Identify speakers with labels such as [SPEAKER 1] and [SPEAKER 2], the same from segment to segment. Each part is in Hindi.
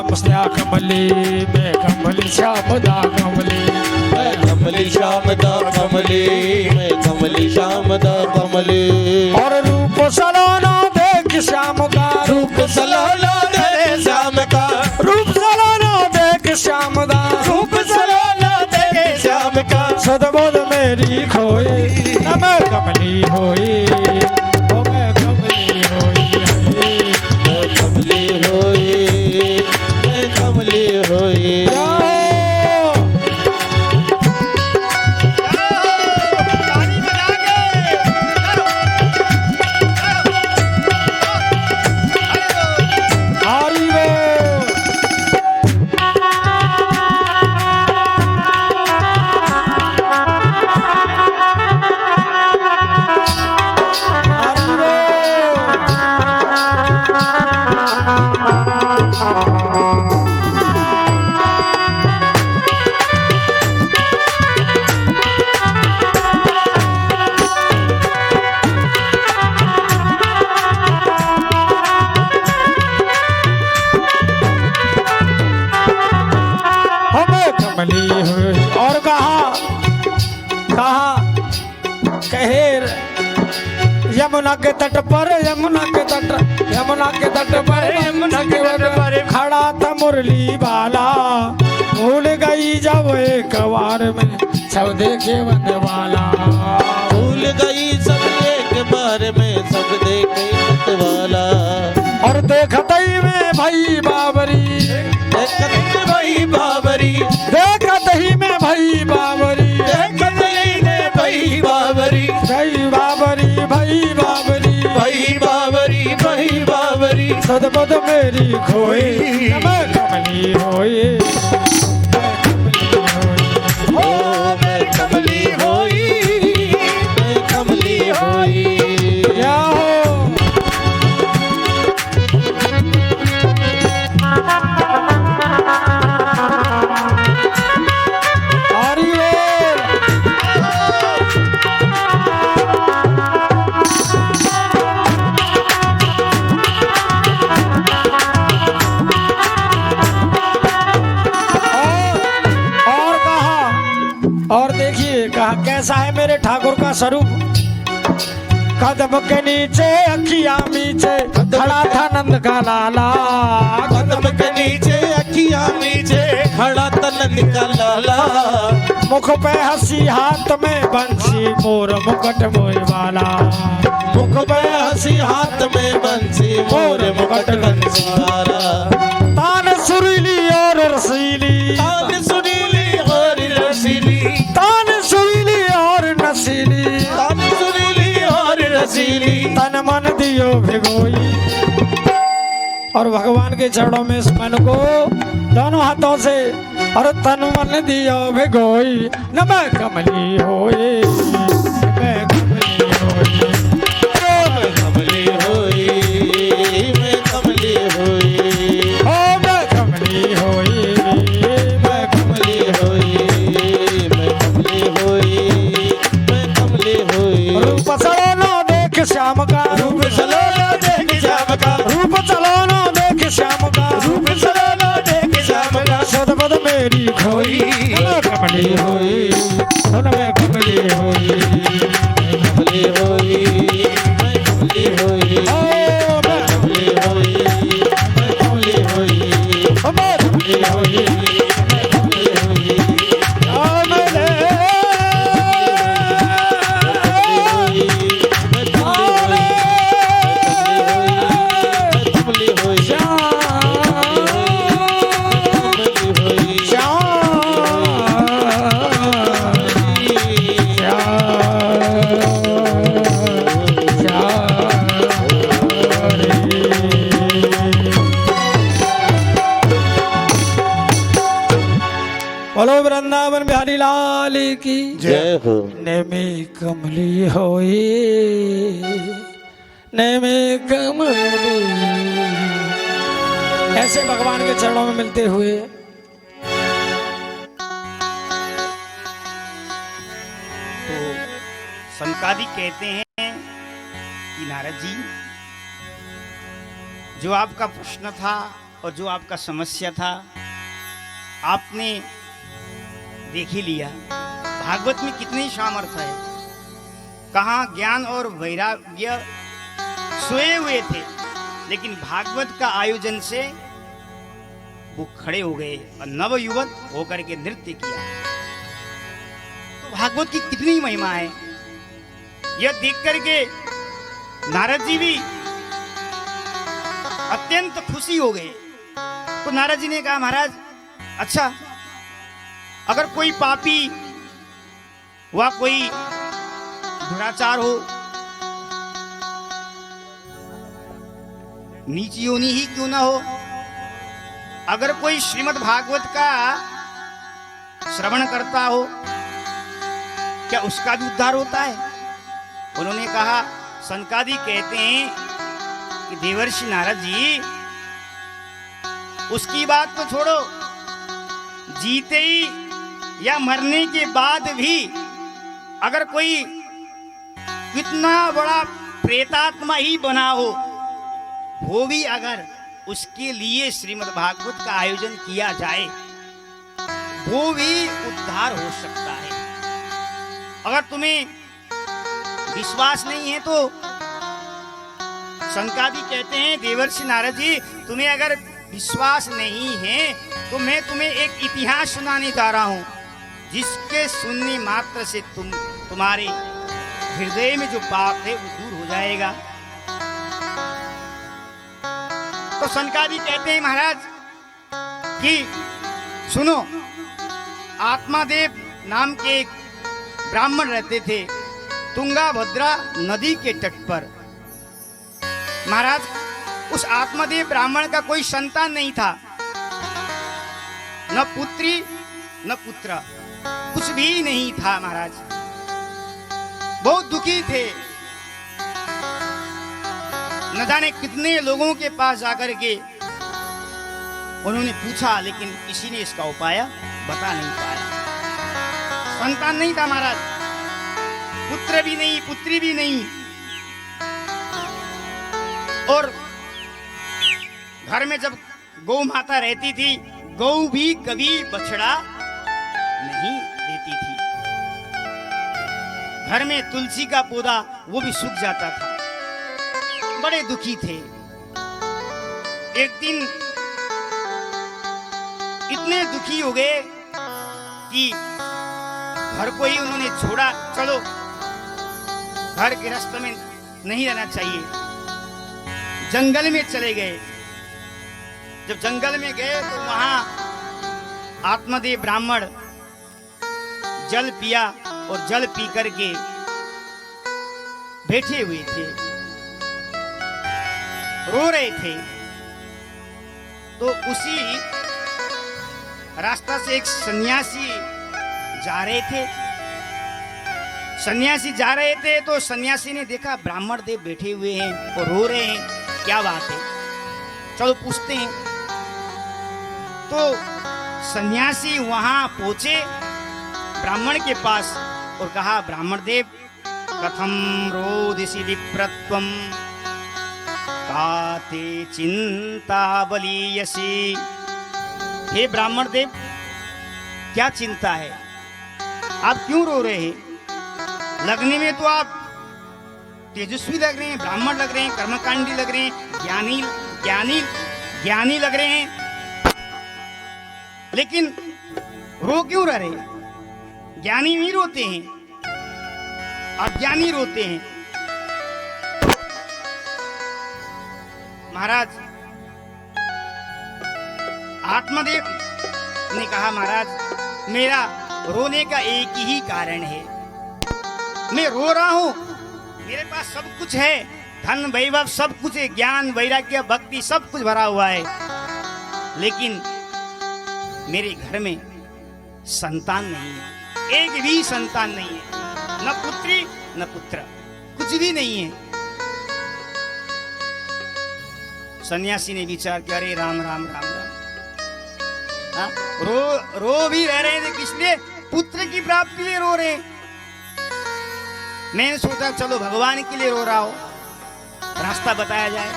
[SPEAKER 1] श्याम श्या कमली मैं कमली श्याम दा कमली
[SPEAKER 2] मैं कमली श्याम दा कमली मैं कमली श्याम दा कमली
[SPEAKER 1] और रूप सलोना देख श्याम का
[SPEAKER 2] रूप सलोना तेरे श्याम का
[SPEAKER 1] रूप सलोना देख श्याम दा
[SPEAKER 2] रूप सलोना तेरे श्याम का
[SPEAKER 1] सदबोध मेरी खोए न मैं कमली होई ओ मैं कमली होई
[SPEAKER 2] मैं कमली होई मैं कमली होई
[SPEAKER 1] और कहा कहे यमुना के तट पर यमुना के तट पर खड़ा था मुरली वाला भूल गई जब एक बार में सब देखे बंद वाला
[SPEAKER 2] भूल गई सब एक बार में सब देखे बंद वाला
[SPEAKER 1] और देखते ही में भाई बाबरी
[SPEAKER 2] देखते भाई बाबरी
[SPEAKER 1] देखते ही में भाई बाबरी
[SPEAKER 2] देखते ही में भाई बाबरी
[SPEAKER 1] भाई बाबरी भाई बाबरी
[SPEAKER 2] भाई बाबरी भाई बाबरी
[SPEAKER 1] सदबद मेरी खोई मैं कमली होई
[SPEAKER 2] ओ मैं कमली होई मैं कमली होई
[SPEAKER 1] क्या हो और देखिए कहा कैसा है मेरे ठाकुर का स्वरूप कदम के नीचे अखियां नीचे खड़ा था नंद का लाला
[SPEAKER 2] कदम के नीचे अखियां नीचे खड़ा था नंद का लाला
[SPEAKER 1] मुख पे हंसी हाथ में बंसी मोर मुकुट मोए वाला
[SPEAKER 2] मुख पे हंसी हाथ में बंसी मोर मुकुट बंसी वाला
[SPEAKER 1] तान सुरीली और रसीली
[SPEAKER 2] तान सुरीली और रसीली
[SPEAKER 1] तान सुरीली और नसीली
[SPEAKER 2] तान सुरीली और रसीली
[SPEAKER 1] तन मन दियो भिगोई और भगवान के चरणों में इस मन को दोनों हाथों से और तन मन दियो भिगोई न मैं कमली होई मैं कमली होई
[SPEAKER 2] मैं कमली होई मैं कमली होई
[SPEAKER 1] ओ मैं कमली होई मैं
[SPEAKER 2] कमली होई मैं कमली होई मैं कमली होई
[SPEAKER 1] रूप सलोना देख श्याम का
[SPEAKER 2] रूप सलोना देख श्याम का
[SPEAKER 1] रूप सलोना देख श्याम का
[SPEAKER 2] रूप सलोना देख श्याम का
[SPEAKER 1] सदबद मेरी खोई मैं कमली होई मैं कमली होई
[SPEAKER 2] कमली होई मैं कमली होई
[SPEAKER 1] ओ मैं
[SPEAKER 2] कमली होई मैं कमली होई
[SPEAKER 1] मैं कमली होई
[SPEAKER 2] मैं कमली होई
[SPEAKER 1] आमले
[SPEAKER 2] कमली होई
[SPEAKER 1] बोलो वृंदावन बिहारी लाल की
[SPEAKER 2] जय हो
[SPEAKER 1] नेमी कमली होई नेमी कमली ऐसे भगवान के चरणों में मिलते हुए
[SPEAKER 3] तो संकादी कहते हैं कि नारद जी जो आपका प्रश्न था और जो आपका समस्या था आपने देख ही लिया। भागवत में कितनी सामर्थ्य है, कहाँ ज्ञान और वैराग्य सोए हुए थे, लेकिन भागवत का आयोजन से वो खड़े हो गए और नवयुवक होकर के नृत्य किया। तो भागवत की कितनी महिमा है, यह देख करके नारद जी भी अत्यंत खुशी हो गए। तो नारद जी ने कहा, महाराज अच्छा, अगर कोई पापी व कोई दुराचार हो, नीच योनि ही क्यों ना हो, अगर कोई श्रीमद् भागवत का श्रवण करता हो, क्या उसका भी उद्धार होता है? उन्होंने कहा, सनकादि कहते हैं कि देवर्षि नारद जी, उसकी बात तो छोड़ो, जीते ही या मरने के बाद भी अगर कोई कितना बड़ा प्रेतात्मा ही बना हो, वो भी अगर उसके लिए श्रीमद् भागवत का आयोजन किया जाए, वो भी उद्धार हो सकता है। अगर तुम्हें विश्वास नहीं है तो सनकादि कहते हैं, देवर्षि नारद जी, तुम्हें अगर विश्वास नहीं है तो मैं तुम्हें एक इतिहास सुनाने जा रहा हूं, जिसके सुनने मात्र से तुम्हारे हृदय में जो पाप है वो दूर हो जाएगा। तो सनकादि कहते हैं, महाराज कि सुनो, आत्मादेव नाम के एक ब्राह्मण रहते थे तुंगाभद्रा नदी के तट पर। महाराज, उस आत्मादेव ब्राह्मण का कोई संतान नहीं था, न पुत्री न पुत्र, कुछ भी नहीं था। महाराज बहुत दुखी थे, न जाने कितने लोगों के पास जाकर के उन्होंने पूछा, लेकिन किसी ने इसका उपाय बता नहीं पाया। संतान नहीं था महाराज, पुत्र भी नहीं, पुत्री भी नहीं, और घर में जब गौ माता रहती थी, गौ भी कभी बछड़ा नहीं देती थी। घर में तुलसी का पौधा वो भी सूख जाता था। बड़े दुखी थे। एक दिन इतने दुखी हो गए कि घर को ही उन्होंने छोड़ा, चलो घर के रास्ते में नहीं रहना चाहिए, जंगल में चले गए। जब जंगल में गए तो वहां आत्मदेव ब्राह्मण जल पिया और जल पी करके बैठे हुए थे, रो रहे थे। तो उसी रास्ता से एक सन्यासी जा रहे थे। सन्यासी जा रहे थे तो सन्यासी ने देखा ब्राह्मण देव बैठे हुए हैं और रो रहे हैं, क्या बात है, चलो पूछते हैं। तो सन्यासी वहां पहुंचे ब्राह्मण के पास और कहा, ब्राह्मण देव, कथम रोदिसि विप्रत्वम काते चिंता बलीयसी। हे ब्राह्मण देव, क्या चिंता है, आप क्यों रो रहे हैं? लगने में तो आप तेजस्वी लग रहे हैं, ब्राह्मण लग रहे हैं, कर्मकांडी लग रहे हैं, ज्ञानी ज्ञानी ज्ञानी लग रहे हैं, लेकिन रो क्यों रहे? ज्ञानी नहीं रोते हैं, अज्ञानी रोते हैं। महाराज आत्मदेव ने कहा, महाराज मेरा रोने का एक ही कारण है, मैं रो रहा हूं, मेरे पास सब कुछ है, धन वैभव सब कुछ है, ज्ञान वैराग्य भक्ति सब कुछ भरा हुआ है, लेकिन मेरे घर में संतान नहीं है, एक भी संतान नहीं है, न पुत्री न पुत्र, कुछ भी नहीं है। सन्यासी ने विचार किया, अरे राम राम राम राम, हाँ? रो भी रह रहे थे, किसलिए? पुत्र की प्राप्ति के लिए रो रहे। मैंने सोचा चलो भगवान के लिए रो रहा हो, रास्ता बताया जाए।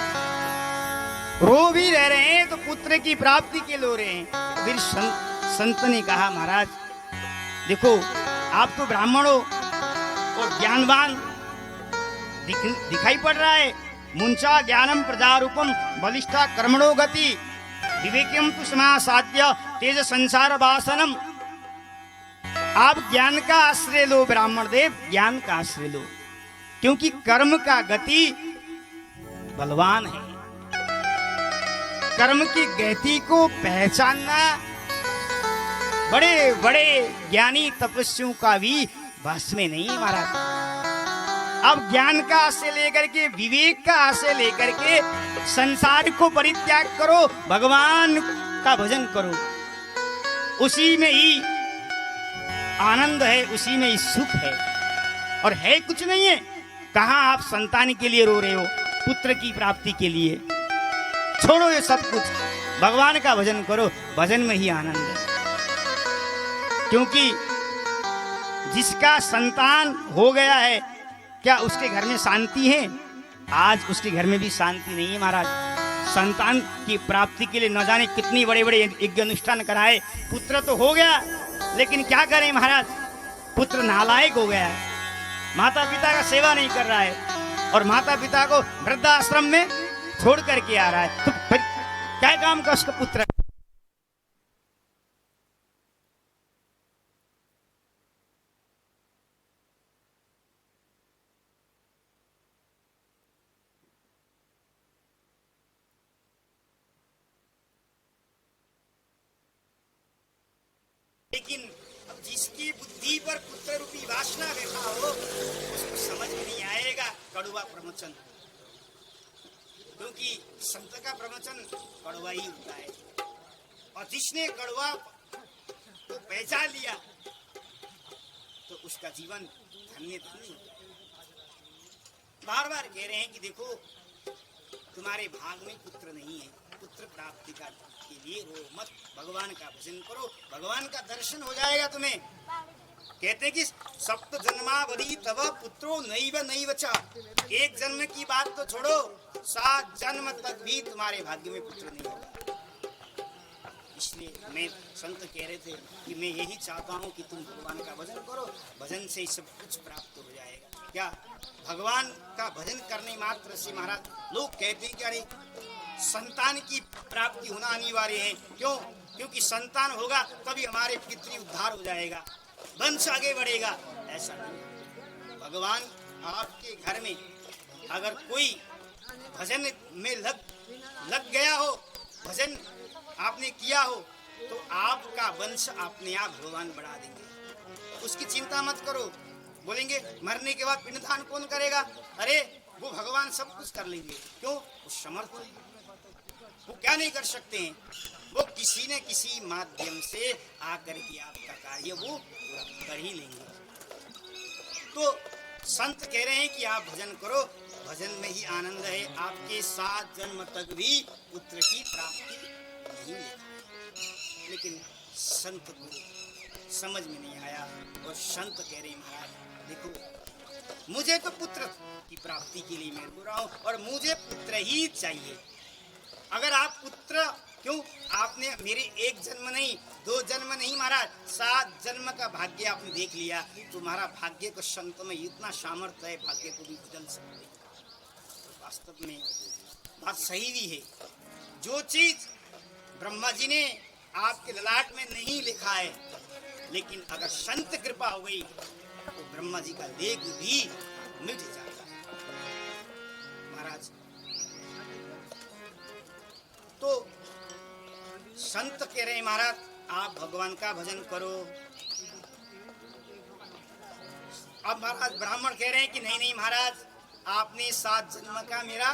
[SPEAKER 3] रो भी रह रहे हैं तो पुत्र की प्राप्ति के लो रहे हैं। फिर संत ने कहा, महाराज देखो, आप तो ब्राह्मण हो और ज्ञानवान दिखाई पड़ रहा है। मुंचा ज्ञानम प्रजारूपम बलिष्ठा कर्मणो गति विवेकम तु समासाद्य तेज संसार वासनम। आप ज्ञान का आश्रय लो ब्राह्मण देव, ज्ञान का आश्रय लो, क्योंकि कर्म का गति बलवान है। कर्म की गति को पहचानना बड़े बड़े ज्ञानी तपस्वियों का भी बस में नहीं महाराज। अब ज्ञान का आश्रय लेकर के, विवेक का आश्रय लेकर के संसार को परित्याग करो, भगवान का भजन करो। उसी में ही आनंद है, उसी में ही सुख है, और है कुछ नहीं है। कहां आप संतान के लिए रो रहे हो, पुत्र की प्राप्ति के लिए। छोड़ो ये सब कुछ, भगवान का भजन करो, भजन में ही आनंद है। क्योंकि जिसका संतान हो गया है, क्या उसके घर में शांति है? आज उसके घर में भी शांति नहीं है महाराज। संतान की प्राप्ति के लिए न जाने कितनी बड़े बड़े यज्ञ अनुष्ठान कराए, पुत्र तो हो गया, लेकिन क्या करें महाराज, पुत्र नालायक हो गया है, माता पिता का सेवा नहीं कर रहा है, और माता पिता को वृद्धाश्रम में छोड़ करके आ रहा है। तो फिर क्या काम का उसका पुत्र? लेकिन अब जिसकी बुद्धि पर पुत्र रूपी वासना बैठा हो, उसको समझ में नहीं आएगा कड़वा प्रवचन, क्योंकि संत का प्रवचन कड़वा ही होता है। और जिसने कड़वा को पहचान लिया तो उसका जीवन धन्य धन्य। बार बार कह रहे हैं कि देखो, तुम्हारे भाग में पुत्र नहीं है, पुत्र प्राप्ति का के लिए रो मत, भगवान का भजन करो, भगवान का दर्शन हो जाएगा तुम्हें। कहते हैं कि सप्त जन्मावधि तव पुत्रो नैव नैव च। एक जन्म की बात तो छोड़ो, 7 जन्म तक भी तुम्हारे भाग्य में पुत्र नहीं होगा। इसलिए मैं संत कह रहे थे कि मैं यही चाहता हूँ कि तुम भगवान का भजन करो, भजन से ही सब कुछ प्राप्त हो जाएगा। क्या भगवान का भजन करने मात्र से महाराज, लोग कहते हैं कि अरे संतान की प्राप्ति होना अनिवार्य है। क्यों? क्योंकि संतान होगा तभी हमारे पितृ उद्धार हो जाएगा, वंश आगे बढ़ेगा। ऐसा नहीं। भगवान आपके घर में अगर कोई भजन में लग गया हो, भजन आपने किया हो, तो आपका वंश अपने आप भगवान बढ़ा देंगे। उसकी चिंता मत करो। बोलेंगे मरने के बाद पिंडदान कौन करेगा? अरे वो भगवान सब कुछ कर लेंगे। क्यों? वो समर्थ है। वो क्या नहीं कर सकते हैं? वो किसी न किसी माध्यम से आकर के आपका कार्य वो कर ही लेंगे। तो संत कह रहे हैं कि आप भजन करो, भजन में ही आनंद है। आपके 7 जन्म तक भी पुत्र की प्राप्ति नहीं है, लेकिन संत को समझ में नहीं आया। और संत कह रहे हैं महाराज देखो, मुझे तो पुत्र की प्राप्ति के लिए मैं रो रहा हूँ, और मुझे पुत्र ही चाहिए। अगर आप पुत्र, क्यों आपने मेरे 1 जन्म नहीं, 2 जन्म नहीं महाराज, 7 जन्म का भाग्य आपने देख लिया। तुम्हारा भाग्य को, संत में इतना सामर्थ्य है, भाग्य को भी बदल सकते। वास्तव में बात सही भी है। जो चीज ब्रह्मा जी ने आपके ललाट में नहीं लिखा है, लेकिन अगर संत कृपा हो गई तो ब्रह्मा जी का लेख भी मिट जाता है महाराज। तो संत कह रहे हैं महाराज आप भगवान का भजन करो। अब महाराज ब्राह्मण कह रहे हैं कि नहीं नहीं महाराज, आपने 7 जन्म का मेरा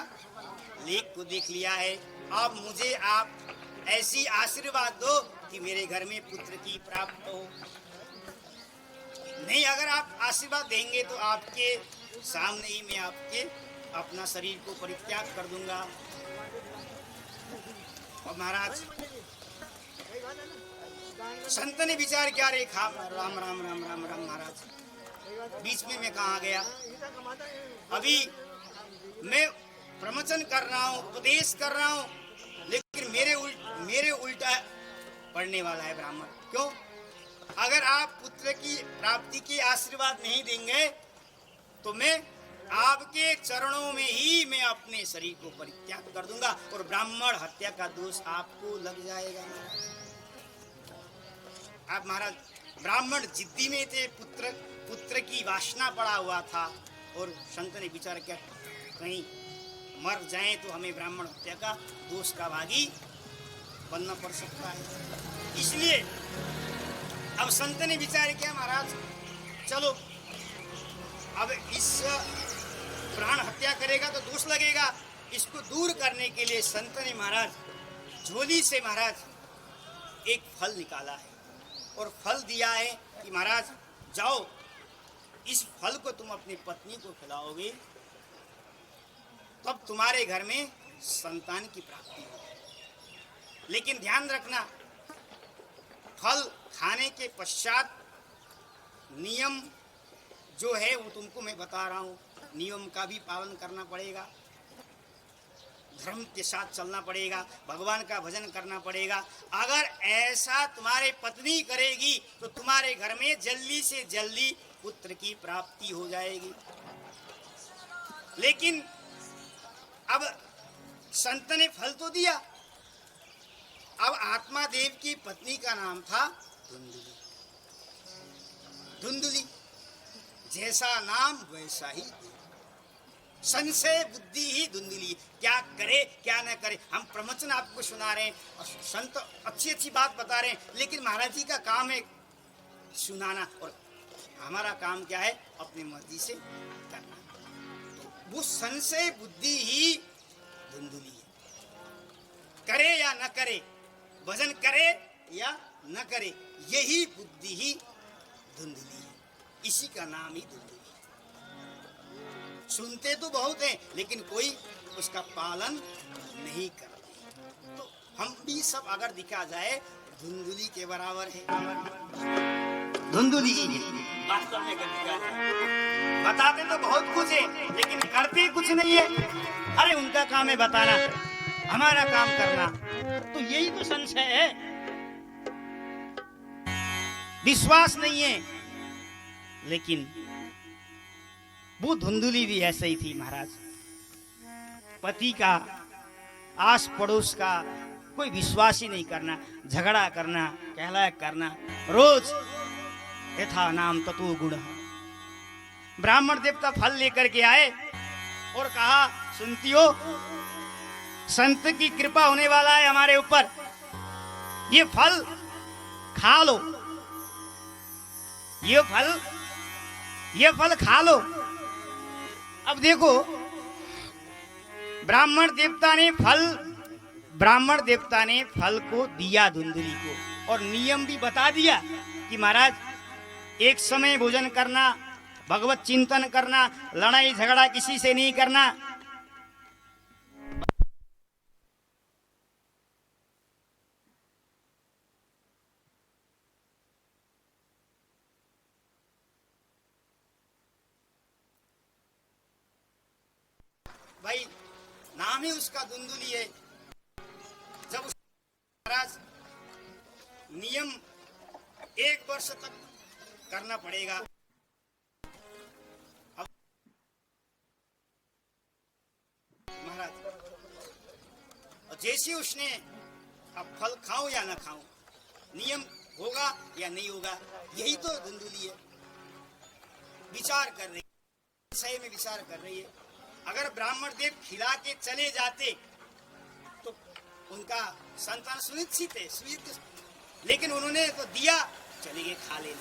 [SPEAKER 3] लेख को देख लिया है। अब मुझे आप ऐसी आशीर्वाद दो कि मेरे घर में पुत्र की प्राप्त हो। नहीं, अगर आप आशीर्वाद देंगे तो आपके सामने ही मैं आपके अपना शरीर को परित्याग कर दूंगा। और महाराज संत ने विचार किया, रे राम राम राम राम राम राम। महाराज बीच में मैं कहाँ गया? अभी मैं प्रवचन कर रहा हूँ, उपदेश कर रहा हूँ, मेरे उल्टा पड़ने वाला है ब्राह्मण। क्यों? अगर आप पुत्र की प्राप्ति के आशीर्वाद नहीं देंगे तो मैं आपके चरणों में ही मैं अपने शरीर को परित्याग कर दूंगा और ब्राह्मण हत्या का दोष आपको लग जाएगा। आप महाराज, ब्राह्मण जिद्दी में थे, पुत्र की वासना पड़ा हुआ था और संत ने विचार किया कहीं मर जाएं तो हमें ब्राह्मण हत्या का दोष का भागी बनना पड़ सकता है। इसलिए अब संत ने विचार किया महाराज चलो अब इस प्राण हत्या करेगा तो दोष लगेगा, इसको दूर करने के लिए संत ने महाराज झोली से महाराज एक फल निकाला है और फल दिया है कि महाराज जाओ इस फल को तुम अपनी पत्नी को खिलाओगे तब तुम्हारे घर में संतान की प्राप्ति होगी। लेकिन ध्यान रखना फल खाने के पश्चात नियम जो है वो तुमको मैं बता रहा हूँ, नियम का भी पालन करना पड़ेगा, धर्म के साथ चलना पड़ेगा, भगवान का भजन करना पड़ेगा। अगर ऐसा तुम्हारे पत्नी करेगी तो तुम्हारे घर में जल्दी से जल्दी पुत्र की प्राप्ति हो जाएगी। लेकिन अब संत ने फल तो दिया, अब आत्मा देव की पत्नी का नाम था धुंधुली। धुंधुली जैसा नाम वैसा ही संशय बुद्धि ही धुंधली, क्या करे क्या न करे। हम प्रवचन आपको सुना रहे हैं और संत अच्छी अच्छी बात बता रहे हैं, लेकिन महाराज जी का काम है सुनाना और हमारा काम क्या है अपनी मर्जी से करना। तो वो संशय बुद्धि ही धुंधली है, करे या न करे, भजन करे या न करे, यही बुद्धि ही धुंधली है, इसी का नाम ही धुंधली। सुनते तो बहुत हैं लेकिन कोई उसका पालन नहीं करते। तो हम भी सब अगर दिखा जाए धुंधली के बराबर है। धुंधली वास्तव में बताते तो बहुत कुछ है लेकिन करते कुछ नहीं है। अरे उनका काम है बताना, हमारा काम करना, तो यही तो संशय है, विश्वास नहीं है। लेकिन वो धुंधली भी ऐसे ही थी महाराज, पति का आस पड़ोस का कोई विश्वास ही नहीं करना, झगड़ा करना, कहला करना, रोज यथा नाम ततो गुण। ब्राह्मण देवता फल लेकर के आए और कहा सुनती हो संत की कृपा होने वाला है हमारे ऊपर, ये फल खा लो, ये फल खा लो। अब देखो ब्राह्मण देवता ने फल को दिया धुंधली को और नियम भी बता दिया कि महाराज एक समय भोजन करना, भगवत चिंतन करना, लड़ाई झगड़ा किसी से नहीं करना। भाई नाम ही उसका धुंधली है। जब महाराज नियम 1 वर्ष तक करना पड़ेगा। अब महाराज जैसे उसने अब फल खाऊं या ना खाऊं, नियम होगा या नहीं होगा, यही तो धुंधली है। विचार कर रही है, सही में विचार कर रही है। अगर ब्राह्मण देव खिला के चले जाते तो उनका संतान सुनिश्चित है, लेकिन उन्होंने तो दिया, चले गए खा लेना,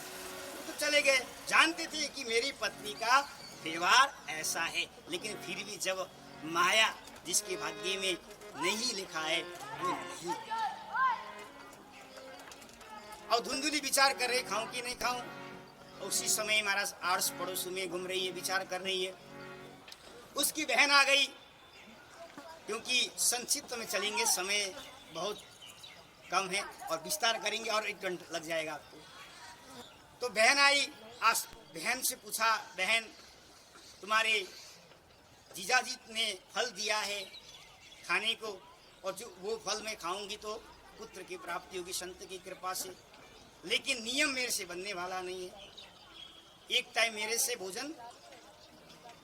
[SPEAKER 3] तो चले गए। जानते थे कि मेरी पत्नी का व्यवहार ऐसा है, लेकिन फिर भी जब माया जिसके भाग्य में नहीं लिखा है वो नहीं। और धुंधली विचार कर रहे खाऊं कि नहीं खाऊं। उसी समय महाराज आड़स पड़ोस में घूम रही है, विचार कर रही है। उसकी बहन आ गई, क्योंकि संक्षिप्त में चलेंगे, समय बहुत कम है और विस्तार करेंगे और 1 घंटा लग जाएगा आपको। तो बहन आई, आज बहन से पूछा, बहन तुम्हारे जीजाजी ने फल दिया है खाने को, और जो वो फल मैं खाऊंगी तो पुत्र की प्राप्ति होगी संत की कृपा से। लेकिन नियम मेरे से बनने वाला नहीं है, एक टाइम मेरे से भोजन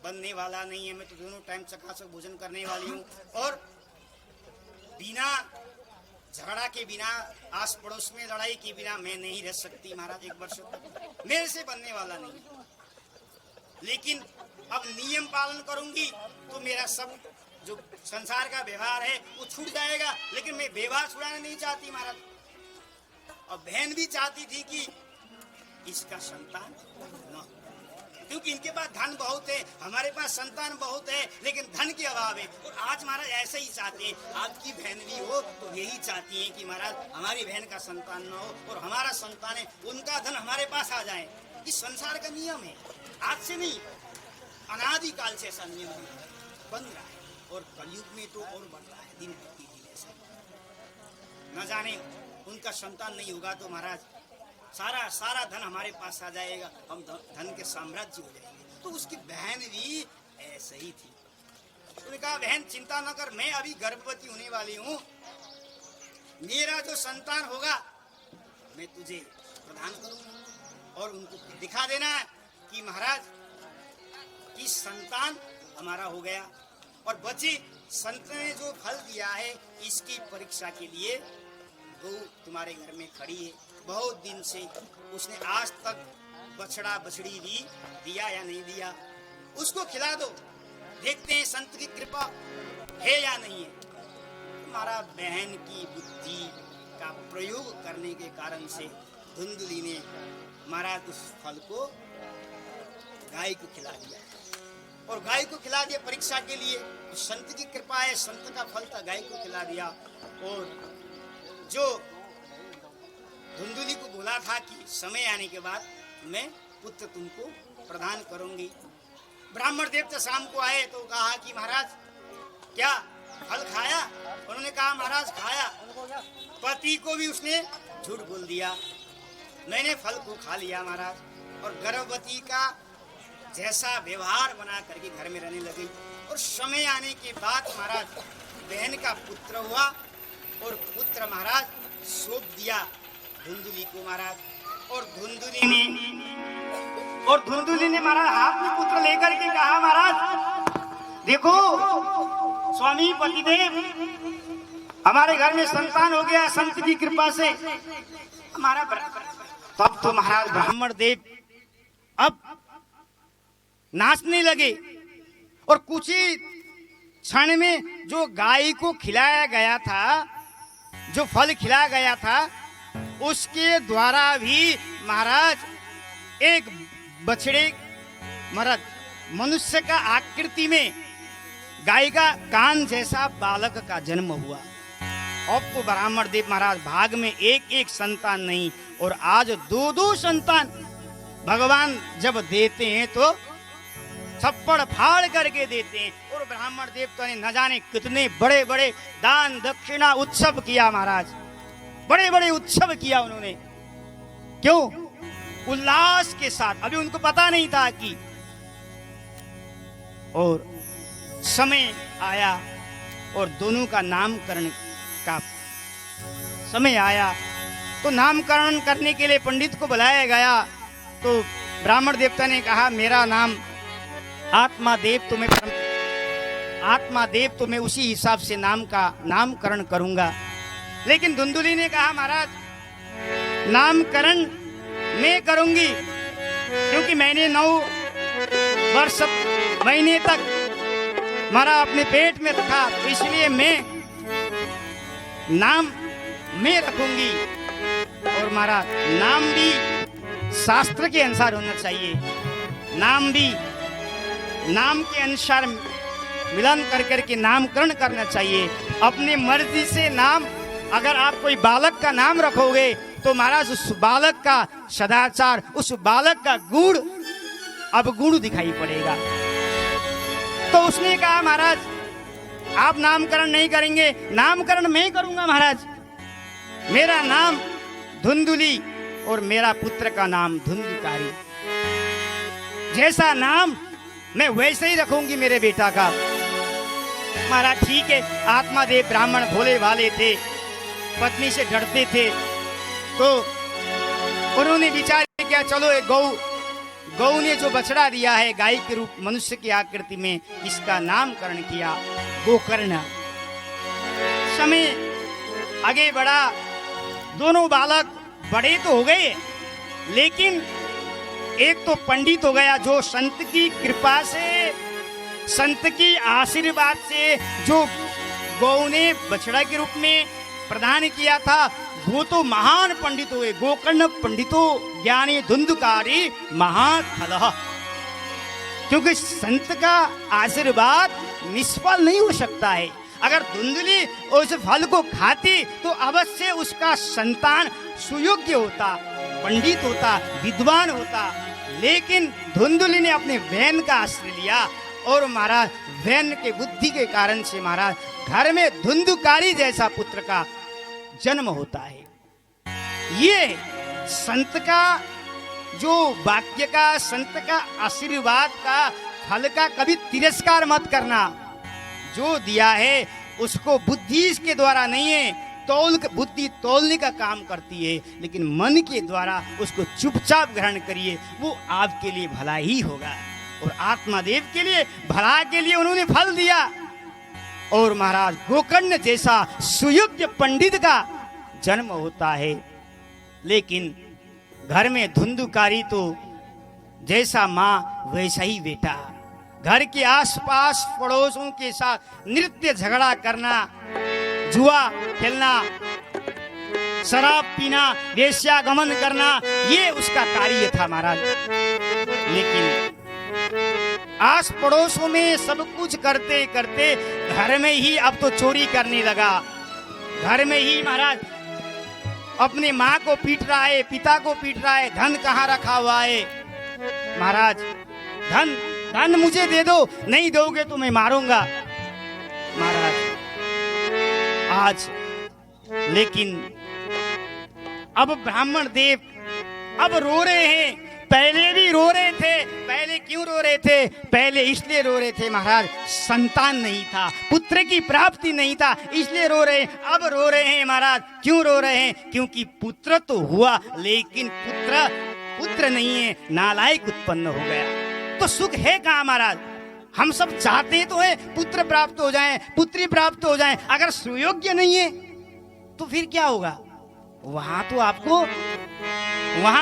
[SPEAKER 3] बनने वाला नहीं है। मैं तो दोनों टाइम चकाचक भोजन करने वाली हूँ, और बिना झगड़ा के, बिना आस पड़ोस में लड़ाई के बिना मैं नहीं रह सकती महाराज 1 वर्ष तक, मेरे से बनने वाला नहीं है। लेकिन अब नियम पालन करूंगी तो मेरा सब जो संसार का व्यवहार है वो छूट जाएगा। लेकिन मैं व्यवहार छुड़ाना नहीं चाहती महाराज। और बहन भी चाहती थी कि इसका संतान न हो, क्योंकि इनके पास धन बहुत है, हमारे पास संतान बहुत है, लेकिन धन के अभाव है। और आज महाराज ऐसे ही चाहते हैं, आपकी बहन भी हो तो यही चाहती है कि महाराज हमारी बहन का संतान न हो और हमारा संतान है उनका धन हमारे पास आ जाए। इस संसार का नियम है, आज से नहीं, अनादि काल से ऐसा नियम बन रहा है। और कलयुग में तो और बढ़ रहा है दिन प्रतिदिन ऐसा। न जाने उनका संतान नहीं होगा तो महाराज सारा धन हमारे पास आ जाएगा, हम धन के साम्राज्य हो जाएंगे। तो उसकी बहन भी ऐसे ही थी। उसने कहा बहन चिंता न कर, मैं अभी गर्भवती होने वाली हूँ, मेरा जो संतान होगा मैं तुझे प्रदान करूंगा। और उनको दिखा देना कि महाराज कि संतान हमारा हो गया। और बच्चे संत ने जो फल दिया है इसकी परीक्षा के लिए गौ तुम्हारे घर में खड़ी है, बहुत दिन से उसने आज तक बछड़ा बछड़ी भी दिया या नहीं दिया, उसको खिला दो, देखते हैं संत की कृपा है या नहीं है। तुम्हारा बहन की बुद्धि का प्रयोग करने के कारण से धुंधली ने महाराज उस फल को गाय को खिला दिया, और गाय को खिला दिया परीक्षा के लिए। संत की कृपा है, संत का फल था, गाय को खिला दिया। और जो धुंधली को बोला था कि समय आने के बाद मैं पुत्र तुमको प्रदान करूंगी, ब्राह्मण देवता शाम को आए तो कहा कि महाराज क्या फल खाया? उन्होंने कहा महाराज खाया। पति को भी उसने झूठ बोल दिया, मैंने फल को खा लिया महाराज। और गर्भवती का जैसा व्यवहार बना करके घर में रहने लगी। और समय आने के बाद महाराज बहन का पुत्र हुआ, और पुत्र महाराज सौंप दिया धुंधली को महाराज। और धुंधली ने महाराज हाथ में पुत्र लेकर के कहा महाराज देखो स्वामी पतिदेव, हमारे घर में संतान हो गया संत की कृपा से हमारा। तब तो महाराज ब्राह्मण देव अब नाचने लगे, और कुछ ही क्षण में जो गाय को खिलाया गया था, जो फल खिलाया गया था, उसके द्वारा भी महाराज एक बछड़े मर्द मनुष्य का आकृति में गाय का कान जैसा बालक का जन्म हुआ। अब तो ब्राह्मण देव महाराज भाग में एक एक संतान नहीं, और आज 2-2 संतान भगवान जब देते हैं तो थप्पड़ फाड़ करके देते हैं। और ब्राह्मण देवता ने न जाने कितने बड़े बड़े दान दक्षिणा उत्सव किया महाराज, बड़े बड़े उत्सव किया उन्होंने। क्यों? उल्लास के साथ। अभी उनको पता नहीं था कि और समय आया और दोनों का नामकरण का समय आया, तो नामकरण करने के लिए पंडित को बुलाया गया। तो ब्राह्मण देवता ने कहा मेरा नाम आत्मादेव, तो मैं उसी हिसाब से नाम का नामकरण करूंगा। लेकिन धुंधली ने कहा महाराज नामकरण मैं करूंगी, क्योंकि मैंने 9 वर्ष महीने तक मारा अपने पेट में रखा, तो इसलिए मैं नाम मैं रखूंगी। और मारा नाम भी शास्त्र के अनुसार होना चाहिए, नाम भी नाम के अनुसार मिलन कर करके नामकरण करना चाहिए। अपनी मर्जी से नाम, अगर आप कोई बालक का नाम रखोगे तो महाराज उस बालक का सदाचार, उस बालक का गुण अवगुण दिखाई पड़ेगा। तो उसने कहा महाराज आप नामकरण नहीं करेंगे, नामकरण मैं करूंगा महाराज। मेरा नाम धुंधली और मेरा पुत्र का नाम धुंधकारी, जैसा नाम मैं वैसे ही रखूंगी मेरे बेटा का। महाराज ठीक है, आत्मादेव ब्राह्मण भोले भाले थे, पत्नी से डरते थे, तो उन्होंने विचार किया चलो एक गौ ने जो बछड़ा दिया है गाय के रूप मनुष्य की आकृति में, इसका नामकरण किया गोकर्ण। समय आगे बढ़ा, दोनों बालक बड़े तो हो गए, लेकिन एक तो पंडित हो गया जो संत की कृपा से, संत की आशीर्वाद से जो गौ ने बछड़ा के रूप में प्रदान किया था, वो तो महान पंडित हुए। गोकर्ण पंडितो ज्ञानी धुंधकारी महाफलः, क्योंकि संत का आशीर्वाद निष्फल नहीं हो सकता है। अगर धुंधली उस फल को खाती तो अवश्य उसका संतान सुयोग्य होता, पंडित होता, विद्वान होता। लेकिन धुंधली ने अपने वैन का आश्रय लिया और महाराज वैन के बुद्धि के कारण से महाराज घर में धुंधकारी जैसा पुत्र का जन्म होता है। ये संत का जो वाक्य का, संत का आशीर्वाद का, फल का कभी तिरस्कार मत करना। जो दिया है उसको बुद्धि के द्वारा नहीं है, बुद्धि तौलने का काम करती है, लेकिन मन के द्वारा उसको चुपचाप ग्रहण करिए, वो आपके लिए भला ही होगा। और आत्मादेव के लिए भला के लिए उन्होंने फल दिया, और महाराज गोकर्ण जैसा सुयोग्य पंडित का जन्म होता है। लेकिन घर में धुंधकारी तो जैसा माँ वैसा ही बेटा। घर के आसपास पड़ोसों के साथ नृत्य झगड़ा करना, जुआ खेलना, शराब पीना, वेश्यागमन करना, ये उसका कार्य था महाराज। लेकिन आस पड़ोसों में सब कुछ करते करते घर में ही अब तो चोरी करने लगा। घर में ही महाराज अपनी माँ को पीट रहा है, पिता को पीट रहा है, धन कहाँ रखा हुआ है महाराज, धन मुझे दे दो, नहीं दोगे तो मैं मारूंगा महाराज आज। लेकिन अब ब्राह्मण देव अब रो रहे हैं, पहले भी रो रहे थे। पहले क्यों रो रहे थे? पहले इसलिए रो रहे थे महाराज संतान नहीं था, पुत्र की प्राप्ति नहीं था, इसलिए रो रहे हैं। अब रो रहे हैं महाराज, क्यों रो रहे हैं? क्योंकि पुत्र तो हुआ, लेकिन पुत्र नहीं है, नालायक उत्पन्न हो गया। तो सुख है कहाँ महाराज? हम सब चाहते तो है पुत्र प्राप्त हो जाए, पुत्री प्राप्त हो जाए, अगर सुयोग्य नहीं है तो फिर क्या होगा? वहां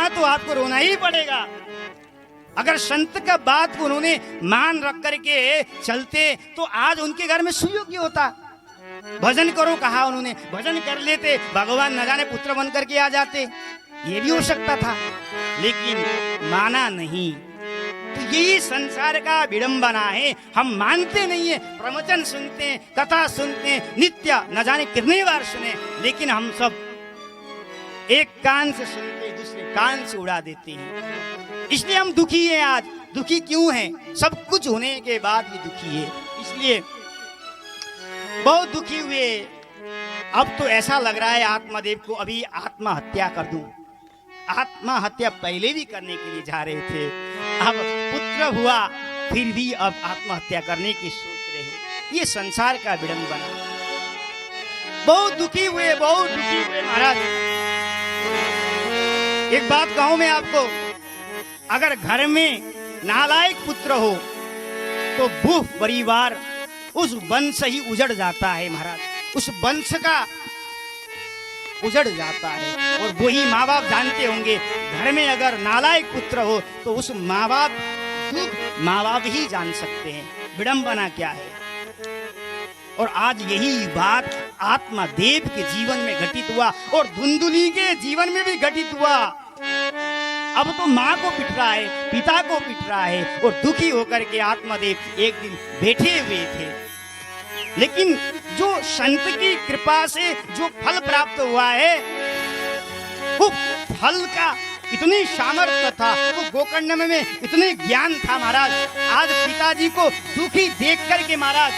[SPEAKER 3] तो आपको रोना ही पड़ेगा। अगर संत का बात को उन्होंने मान रख करके चलते तो आज उनके घर में सुयोग्य होता। भजन करो कहा उन्होंने, भजन कर लेते, भगवान न जाने पुत्र बन करके आ जाते, ये भी हो सकता था, लेकिन माना नहीं। तो यही संसार का विडंबना है। हम मानते नहीं है, प्रवचन सुनते हैं, कथा सुनते हैं, नित्य न जाने कितने बार सुने, लेकिन हम सब एक कान से सुनते दूसरे कान से उड़ा देते हैं। इसलिए हम दुखी हैं आज। दुखी क्यों हैं? सब कुछ होने के बाद भी दुखी है, इसलिए बहुत दुखी हुए। अब तो ऐसा लग रहा है आत्मादेव को अभी आत्महत्या कर दूं। आत्महत्या पहले भी करने के लिए जा रहे थे, अब पुत्र हुआ फिर भी अब आत्महत्या करने की सोच रहे हैं। ये संसार का विडंबना। बहुत दुखी हुए महाराज। एक बात कहूं मैं आपको, अगर घर में नालायक पुत्र हो तो वो परिवार, उस वंश ही उजड़ जाता है महाराज। उस वंश का उजड़ जाता है। और वही माँ बाप जानते होंगे, घर में अगर नालायक पुत्र हो तो उस माँ बाप ही जान सकते हैं विडंबना क्या है। और आज यही बात आत्मादेव के जीवन में घटित हुआ और धुंधली के जीवन में भी घटित हुआ। अब तो माँ को पिट रहा है, पिता को पिट रहा है, और दुखी होकर के आत्मादेव एक दिन बैठे हुए थे। लेकिन जो संत की कृपा से जो फल प्राप्त हुआ है, वो फल का इतनी सामर्थ्य था, वो गोकर्ण में इतने ज्ञान था महाराज। आज पिताजी को दुखी देख करके महाराज,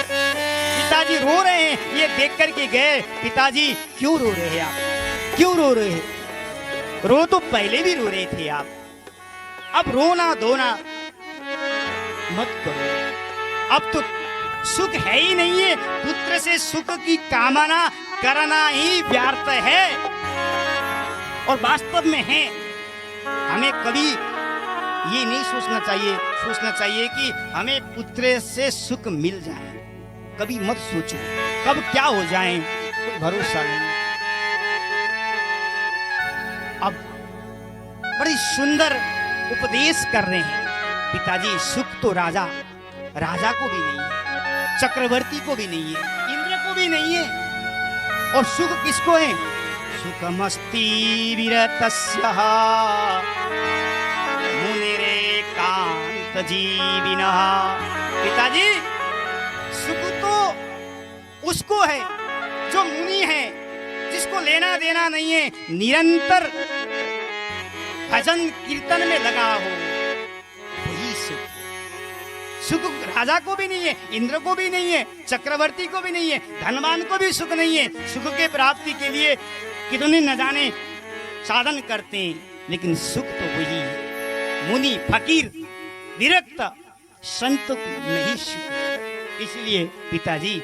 [SPEAKER 3] पिताजी रो रहे हैं, ये देख करके गए, पिताजी क्यों रो रहे हैं आप? क्यों रो रहे हैं? रो तो पहले भी रो रहे थे आप, अब रोना धोना मत करो। अब तो सुख है ही नहीं है। पुत्र से सुख की कामना करना ही व्यर्थ है। और वास्तव में है, हमें कभी ये नहीं सोचना चाहिए कि हमें पुत्र से सुख मिल जाए। कभी मत सोचो कब क्या हो जाए, कोई भरोसा नहीं। अब बड़ी सुंदर उपदेश कर रहे हैं पिताजी। सुख तो राजा को भी नहीं है, चक्रवर्ती को भी नहीं है, इंद्र को भी नहीं है। और सुख किसको है? सुखमस्ति विरतस्यः मुनिरेकांत जीविनः। पिताजी, सुख तो उसको है जो मुनि है, जिसको लेना देना नहीं है, निरंतर भजन कीर्तन में लगा हो, वही सुख। सुख राजा को भी नहीं है, इंद्र को भी नहीं है, चक्रवर्ती को भी नहीं है, धनवान को भी सुख नहीं है। सुख के प्राप्ति के लिए कितने न जाने साधन करते हैं, लेकिन सुख तो वही है। मुनि, फकीर, विरक्त संत को नहीं सुख। इसलिए पिताजी,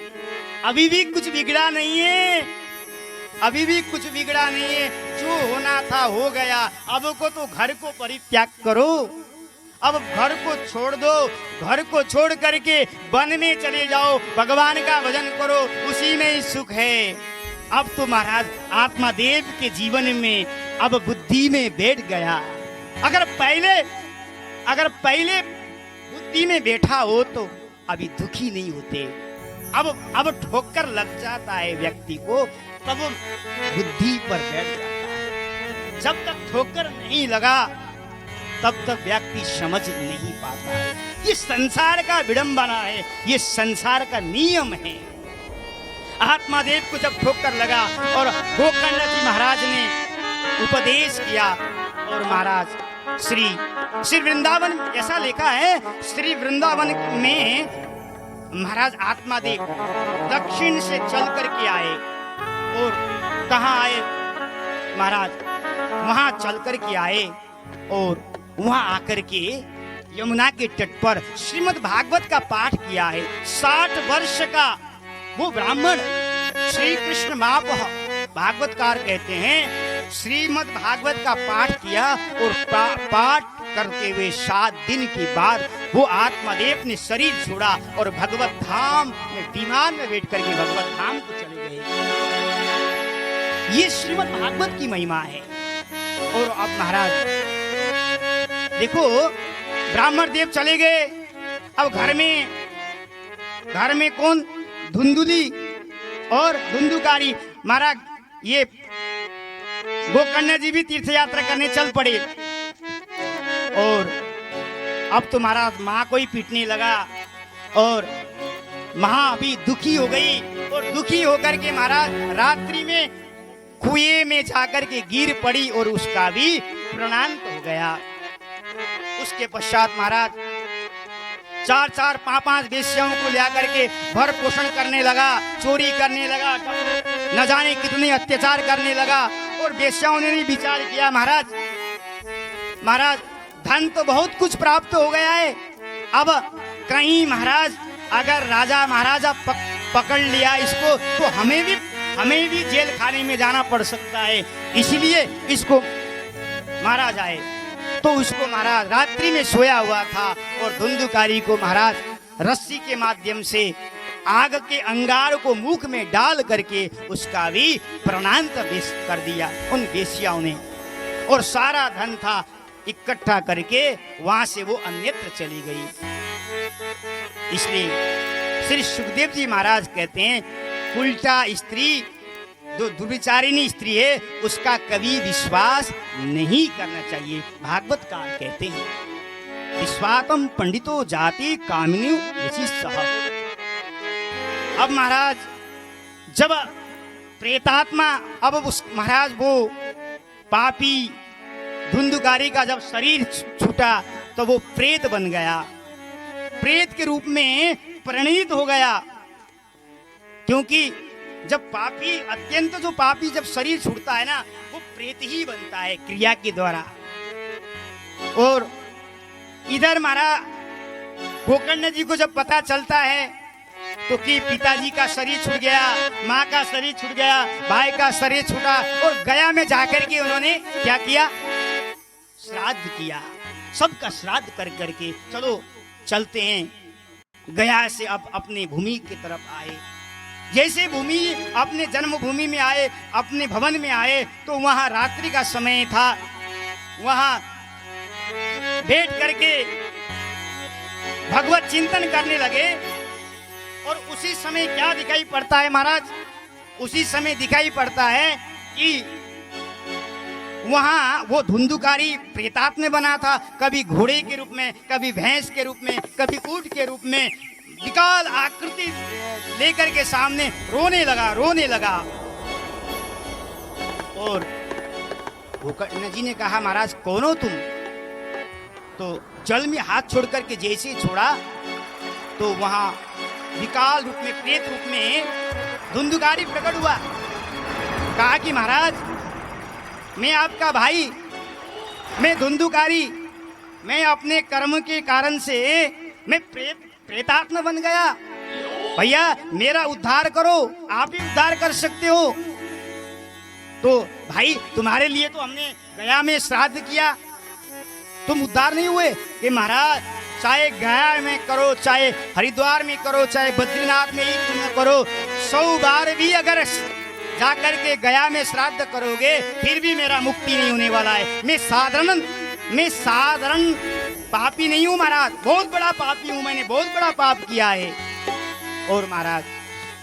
[SPEAKER 3] अभी भी कुछ बिगड़ा नहीं है, अभी भी कुछ बिगड़ा नहीं है। जो होना था हो गया। अब को तो घर को परित्याग करो, अब घर को छोड़ दो। घर को छोड़ करके वन में चले जाओ, भगवान का भजन करो, उसी में ही सुख है। अब तो महाराज आत्मादेव के जीवन में अब बुद्धि में बैठ गया। अगर पहले बुद्धि में बैठा हो तो अभी दुखी नहीं होते। अब ठोकर लग जाता है व्यक्ति को, तब बुद्धि पर बैठ जाता है। जब तक ठोकर नहीं लगा तब तक व्यक्ति समझ नहीं पाता है। ये संसार का विडंबना है, ये संसार का नियम है। आत्मादेव को जब ठोकर लगा और गोकर्ण जी महाराज ने उपदेश किया, और महाराज श्री वृंदावन, ऐसा लिखा है, श्री वृंदावन में महाराज आत्मादेव दक्षिण से चल करके आए। और कहाँ आए महाराज? वहां चल करके आए और वहां आकर के यमुना के तट पर श्रीमद् भागवत का पाठ किया है। 60 वर्ष का वो ब्राह्मण श्री कृष्ण महाप्रभु भागवतकार कहते हैं, श्रीमद् भागवत का पाठ किया और पाठ करते हुए 7 दिन के बाद वो आत्मादेव ने शरीर छोड़ा और भगवत धाम में विमान में बैठ करके भगवत धाम को चले गए। ये श्रीमद् भागवत की महिमा है। और अब महाराज देखो, ब्राह्मण देव चले गए। अब घर में कौन? धुंधुली और धुंधुकारी। महाराज ये गोकर्ण जी भी तीर्थ यात्रा करने चल पड़े। और अब तो महाराज माँ को ही पीटने लगा और माँ भी दुखी हो गई। और दुखी होकर के महाराज रात्रि में कुएं में जाकर के गिर पड़ी और उसका भी प्रणांत हो गया। उसके पश्चात महाराज 4-4, 5-5 वेश्याओं को ला करके भर पोषण करने लगा, चोरी करने लगा, न जाने कितने अत्याचार करने लगा। और वेश्याओं ने भी विचार किया, महाराज धन तो बहुत कुछ प्राप्त हो गया है, अब कहीं महाराज अगर राजा महाराजा पकड़ लिया इसको तो हमें भी जेल खाने में जाना पड़ सकता है। इसलिए इसको मारा जाए। तो उसको महाराज रात्रि में सोया हुआ था और धुंधुकारी को महाराज रस्सी के माध्यम से आग के अंगार को मुख में डाल करके उसका भी प्राणांत कर दिया उन वेश्याओं ने। और सारा धन था इकट्ठा करके वहां से वो अन्यत्र चली गई। इसलिए श्री सुखदेव जी महाराज कहते हैं, उल्टा स्त्री जो दुर्विचारिणी स्त्री है उसका कभी विश्वास नहीं करना चाहिए। भागवतकार कहते हैं, विश्वाकम पंडितो जाति कामिनी यसी सह। अब महाराज जब प्रेतात्मा, अब उस महाराज वो पापी धुंधुकारी का जब शरीर छूटा तो वो प्रेत बन गया, प्रेत के रूप में परिणित हो गया। क्योंकि जब पापी, अत्यंत जो पापी जब शरीर छूटता है ना, वो प्रेत ही बनता है क्रिया के द्वारा। और इधर महाराज गोकर्ण जी को जब पता चलता है तो कि पिताजी का शरीर छूट गया, माँ का शरीर छूट गया, भाई का शरीर छूटा, और गया में जाकर के उन्होंने क्या किया? श्राद्ध किया। सबका श्राद्ध कर करके चलो चलते हैं। गया से अब अपने भूमि की तरफ आए। जैसे भूमि अपने जन्मभूमि में आए, अपने भवन में आए, तो वहां रात्रि का समय था। वहां बैठ करके भगवत चिंतन करने लगे। और उसी समय क्या दिखाई पड़ता है महाराज? उसी समय दिखाई पड़ता है कि वहां वो धुंधुकारी प्रेतात्मा बना था, कभी घोड़े के रूप में, कभी भैंस के रूप में, कभी ऊंट के रूप में, विकराल आकृति लेकर के सामने रोने लगा। और गोकर्ण जी ने कहा, महाराज कौन हो तुम? तो जल में हाथ छोड़ करके जैसे ही छोड़ा तो वहां विकराल रूप में, प्रेत रूप में धुंधुकारी प्रकट हुआ। कहा कि महाराज मैं आपका भाई, मैं धुंधुकारी, मैं अपने कर्म के कारण से मैं प्रेतात्मा बन गया। भैया मेरा उद्धार करो, आप ही उद्धार कर सकते हो। तो भाई तुम्हारे लिए तो हमने गया में श्राद्ध किया, तुम उद्धार नहीं हुए। कि महाराज चाहे गया में करो, चाहे हरिद्वार में करो, चाहे बद्रीनाथ में ही तुम करो, 100 बार भी अगर जाकर के गया में श्राद्ध करोगे फिर भी मेरा मुक्ति नहीं होने वाला है। मैं साधारण पापी नहीं हूं महाराज, बहुत बड़ा पापी हूं, मैंने बहुत बड़ा पाप किया है। और महाराज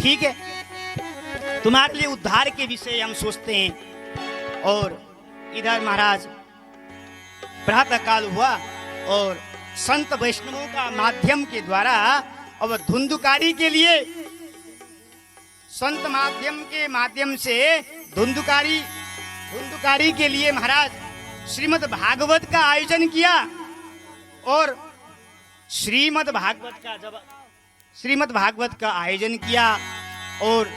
[SPEAKER 3] ठीक है, तुम्हारे लिए उद्धार के विषय हम सोचते हैं। और इधर महाराज प्रातः काल हुआ और संत वैष्णवों का माध्यम के द्वारा अब धुंधुकारी के लिए, संत माध्यम से धुंधुकारी के लिए महाराज श्रीमद् भागवत का आयोजन किया। और श्रीमद् भागवत का आयोजन किया और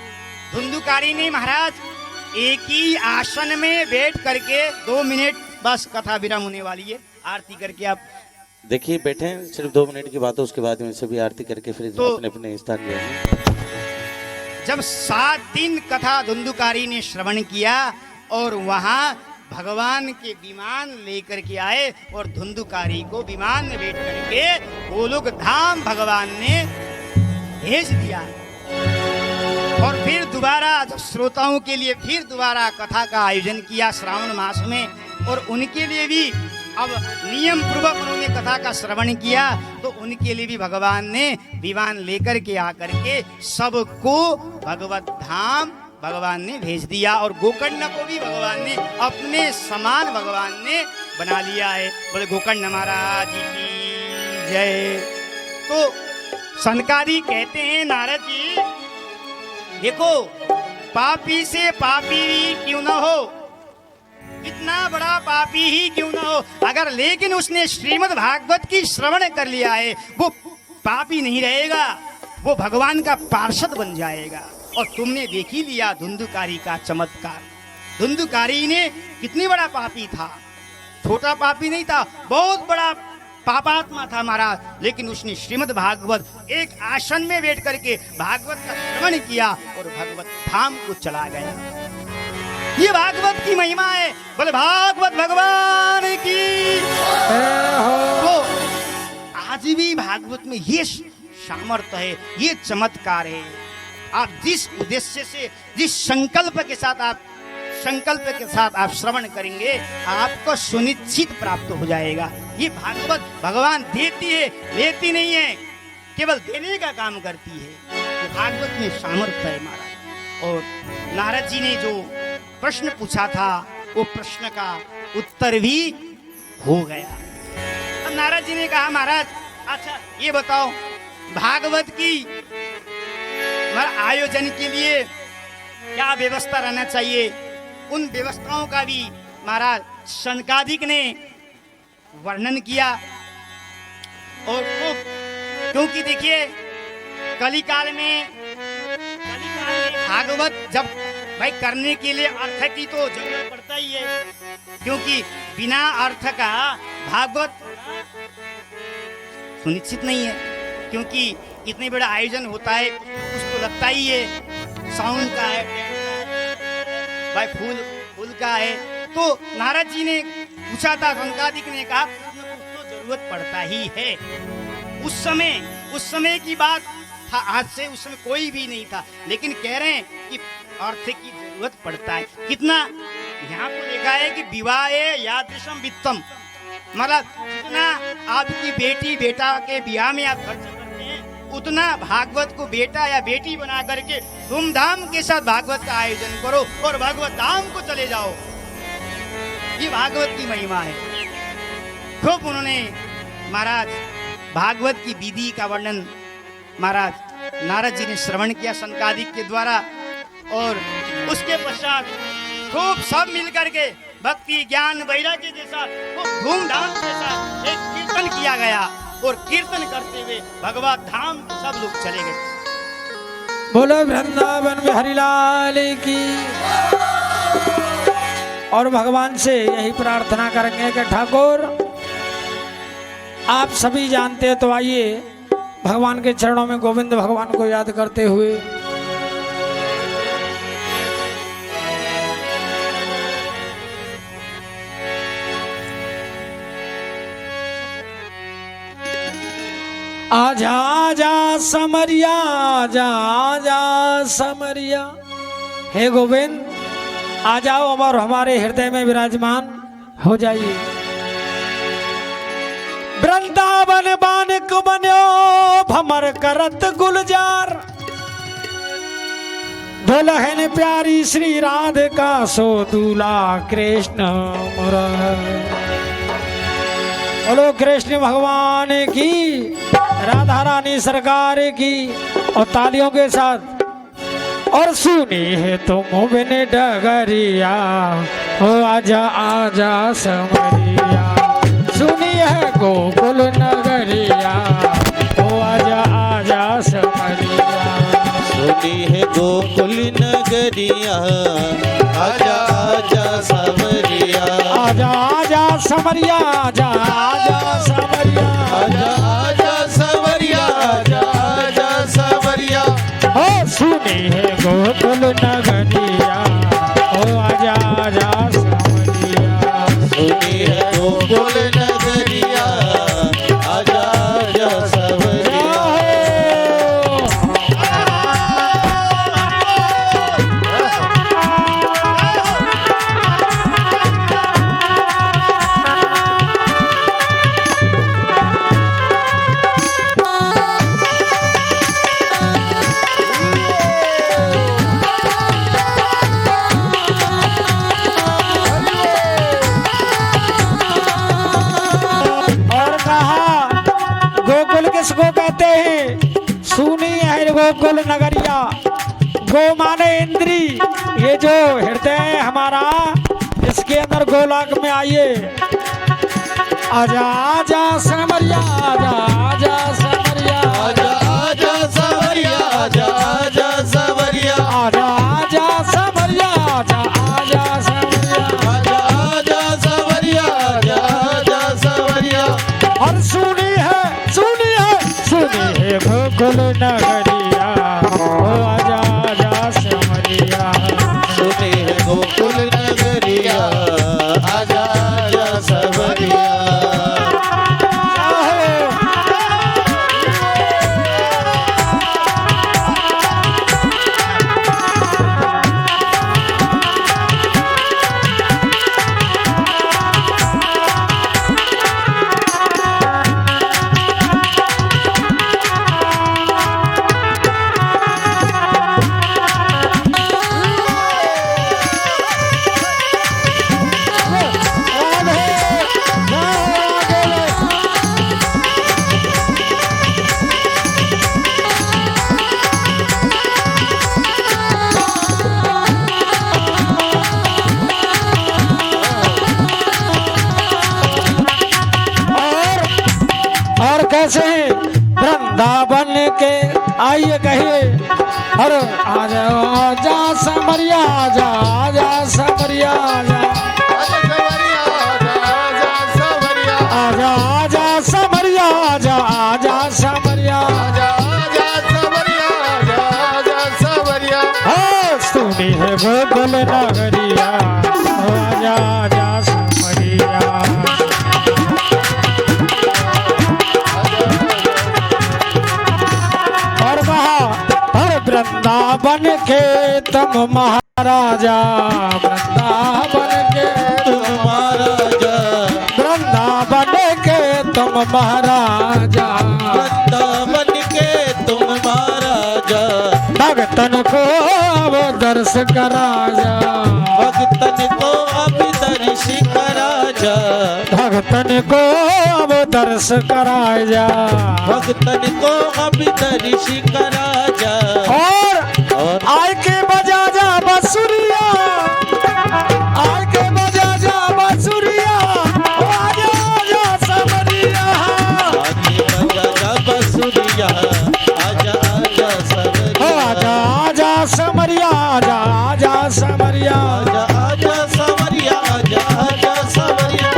[SPEAKER 3] धुंधुकारी ने महाराज एक ही आसन में बैठ करके 2 मिनट, बस कथा विराम होने वाली है, आरती करके आप
[SPEAKER 2] देखिए बैठे हैं, सिर्फ 2 मिनट की बात है, उसके बाद में सभी आरती करके फिर
[SPEAKER 3] तो
[SPEAKER 2] अपने अपने स्थान जाएंगे।
[SPEAKER 3] जब 7 दिन कथा धुंधुकारी ने श्रवण किया और वहां भगवान के विमान लेकर के आए और धुंधुकारी को विमान में बैठ करके गोलोक धाम भगवान ने भेज दिया। और फिर दोबारा जब श्रोताओं के लिए फिर दोबारा कथा का आयोजन किया श्रावण मास में, और उनके लिए भी अब नियम पूर्वक उन्होंने कथा का श्रवण किया, तो उनके लिए भी भगवान ने विमान लेकर के आकर के सबको भगवत धाम भगवान ने भेज दिया। और गोकर्ण को भी भगवान ने अपने समान भगवान ने बना लिया है। बोले गोकर्ण महाराज की जय। तो सनकादि कहते हैं, नारद जी देखो पापी से पापी क्यों ना हो, इतना बड़ा पापी ही क्यों ना हो, अगर लेकिन उसने श्रीमद् भागवत की श्रवण कर लिया है, वो पापी नहीं रहेगा, वो भगवान का पार्षद बन जाएगा। और तुमने देख ही लिया धुंधुकारी का चमत्कार। धुंधुकारी ने कितनी बड़ा पापी था, छोटा पापी नहीं था, बहुत बड़ा पापात्मा था महाराज, लेकिन उसने श्रीमद् भागवत एक आसन में बैठ करके भागवत का श्रवण किया और भगवत धाम को चला गया। ये भागवत की महिमा है। बोले भागवत भगवान की। तो आज भी भागवत में ये सामर्थ्य है, ये चमत्कार है। आप जिस उद्देश्य से, जिस संकल्प के साथ आप श्रवण करेंगे, आपको सुनिश्चित प्राप्त हो जाएगा। ये भागवत भगवान देती है, लेती नहीं है, केवल देने का काम करती है। ये भागवत में सामर्थ्य है महाराज। और नारद जी ने जो प्रश्न पूछा था, वो प्रश्न का उत्तर भी हो गया। अब नारद जी ने कहा, महाराज अच्छा ये बताओ, भागवत की आयोजन के लिए क्या व्यवस्था रहना चाहिए? उन व्यवस्थाओं का भी महाराज शनकादिक ने वर्णन किया। और क्योंकि देखिए कलिकाल में भागवत जब भाई करने के लिए अर्थ की तो जरूरत पड़ता ही है, क्योंकि बिना अर्थ का भागवत सुनिश्चित नहीं है। क्योंकि इतने बड़ा आयोजन होता है, उसको लगता ही है साउंड का है, भाई फूल का है। तो नारद जी ने पूछा था, शंकादिक ने कहा कुछ न कुछ तो जरूरत पड़ता ही है। उस समय की बात था, आज से उस समय कोई भी नहीं था, लेकिन कह रहे हैं कि अर्थ की जरूरत पड़ता है। कितना यहाँ को देखा है कि विवाह यादृशम वित्तम, मतलब जितना आपकी बेटी बेटा के ब्याह में आप खर्च करते हैं, उतना भागवत को बेटा या बेटी बना करके धूमधाम के साथ भागवत का आयोजन करो और भागवत धाम को चले जाओ। ये भागवत की महिमा है। खूब उन्होंने महाराज भागवत की विधि का वर्णन महाराज नारद जी ने श्रवण किया शंकादिक के द्वारा, और उसके पश्चात खूब सब मिलकर के भक्ति ज्ञान वैराग्य के साथ खूब धूमधाम के साथ एक कीर्तन किया गया, और कीर्तन करते हुए भगवत धाम सब लोग चले गए।
[SPEAKER 1] बोलो वृंदावन में हरिलाल की। और भगवान से यही प्रार्थना करेंगे कि ठाकुर आप सभी जानते हैं, तो आइए भगवान के चरणों में गोविंद भगवान को याद करते हुए आजा आजा समरिया, आजा आजा समरिया। हे गोविंद आ जाओ और हमारे हृदय में विराजमान हो जाइए। वृंदावन बानक बन्यो भमर करत गुलजार, दुल्हन प्यारी श्री राधिका सो दूल्हा कृष्ण मुरारी। बोलो कृष्ण भगवान की, राधा रानी सरकार की। और तालियों के साथ। और सुनी है तुम बिन डगरिया, हो आजा आजा समरिया। सुनी है गोकुल नगरिया, हो आजा आजा समरिया।
[SPEAKER 2] सुनी है गोकुल नगरिया, आजा आजा समरिया।
[SPEAKER 1] आजा आजा समरिया, आजा आजा समरिया।
[SPEAKER 2] आजा आजा समरिया, आजा आजा समरिया।
[SPEAKER 1] हो सुनी है गोकुल नगरिया, हो आजा आजा समरिया।
[SPEAKER 2] सुनी है गोकुल नगरिया, आजा आजा समरिया।
[SPEAKER 1] किसको कहते हैं? सुनी है गोकुल नगरिया। गो माने इंद्री, ये जो हृदय है हमारा, इसके अंदर गोलाक में आइए। आजा आजा समरिया, आजा आजा समरिया।
[SPEAKER 2] आजा आजा समरिया, आजा आजा समरिया।
[SPEAKER 1] आजा आजा समरिया, आजा आजा समरिया।
[SPEAKER 2] आजा आजा समरिया, आजा आजा समरिया।
[SPEAKER 1] और सुनी है गोकुल नगरिया, ओ आजा आजा समरिया।
[SPEAKER 2] सुनी है गोकुल नगरिया, आजा आजा समरिया।
[SPEAKER 1] कैसे वृंदावन के आइए कहिए। और आजा आजा समरिया, आजा आजा समरिया। आजा आजा समरिया, आजा आजा समरिया। सुनी है गोकुल नगरिया आजा आजा समरिया और कहा हर वृंदावन के तुम महाराजा वृंदावन के
[SPEAKER 2] तुम महाराजा
[SPEAKER 1] वृंदावन के तुम महाराजा
[SPEAKER 2] वृंदावन के तुम महाराजा
[SPEAKER 1] भगतन को अब दर्श कराजा
[SPEAKER 2] भक्तन को अब दर्श कराजा
[SPEAKER 1] भगतन को अब दर्श कराजा
[SPEAKER 2] भक्तन को अब दर्श कराजा
[SPEAKER 1] और आय के बजा जा बसुरिया आय के बजा जा बसुरिया आजा आजा समरिया
[SPEAKER 2] आगे बजा बसुरिया आजा आजा सवरिया
[SPEAKER 1] आजा आजा समरिया आजा आजा समरिया
[SPEAKER 2] आजा आजा सवरिया आजा आजा सवरिया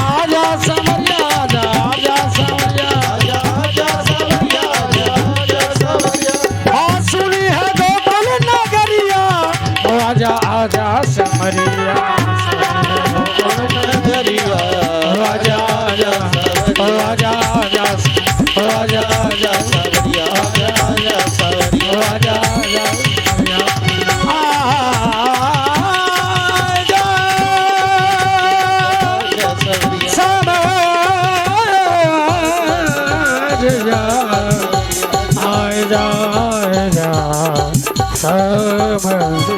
[SPEAKER 1] आजा समरिया आजा आजा समरिया
[SPEAKER 2] आजा आजा सवरिया आजा आजा सवरिया
[SPEAKER 1] हाँ सुनी है गोकुल नगरिया आजा आजा समरिया
[SPEAKER 2] नगरिया
[SPEAKER 1] आजा आजा आजा आजा आजा
[SPEAKER 2] आजा सवरिया आजा आजा सवरिया
[SPEAKER 1] आजा आजा
[SPEAKER 2] आजा सवरिया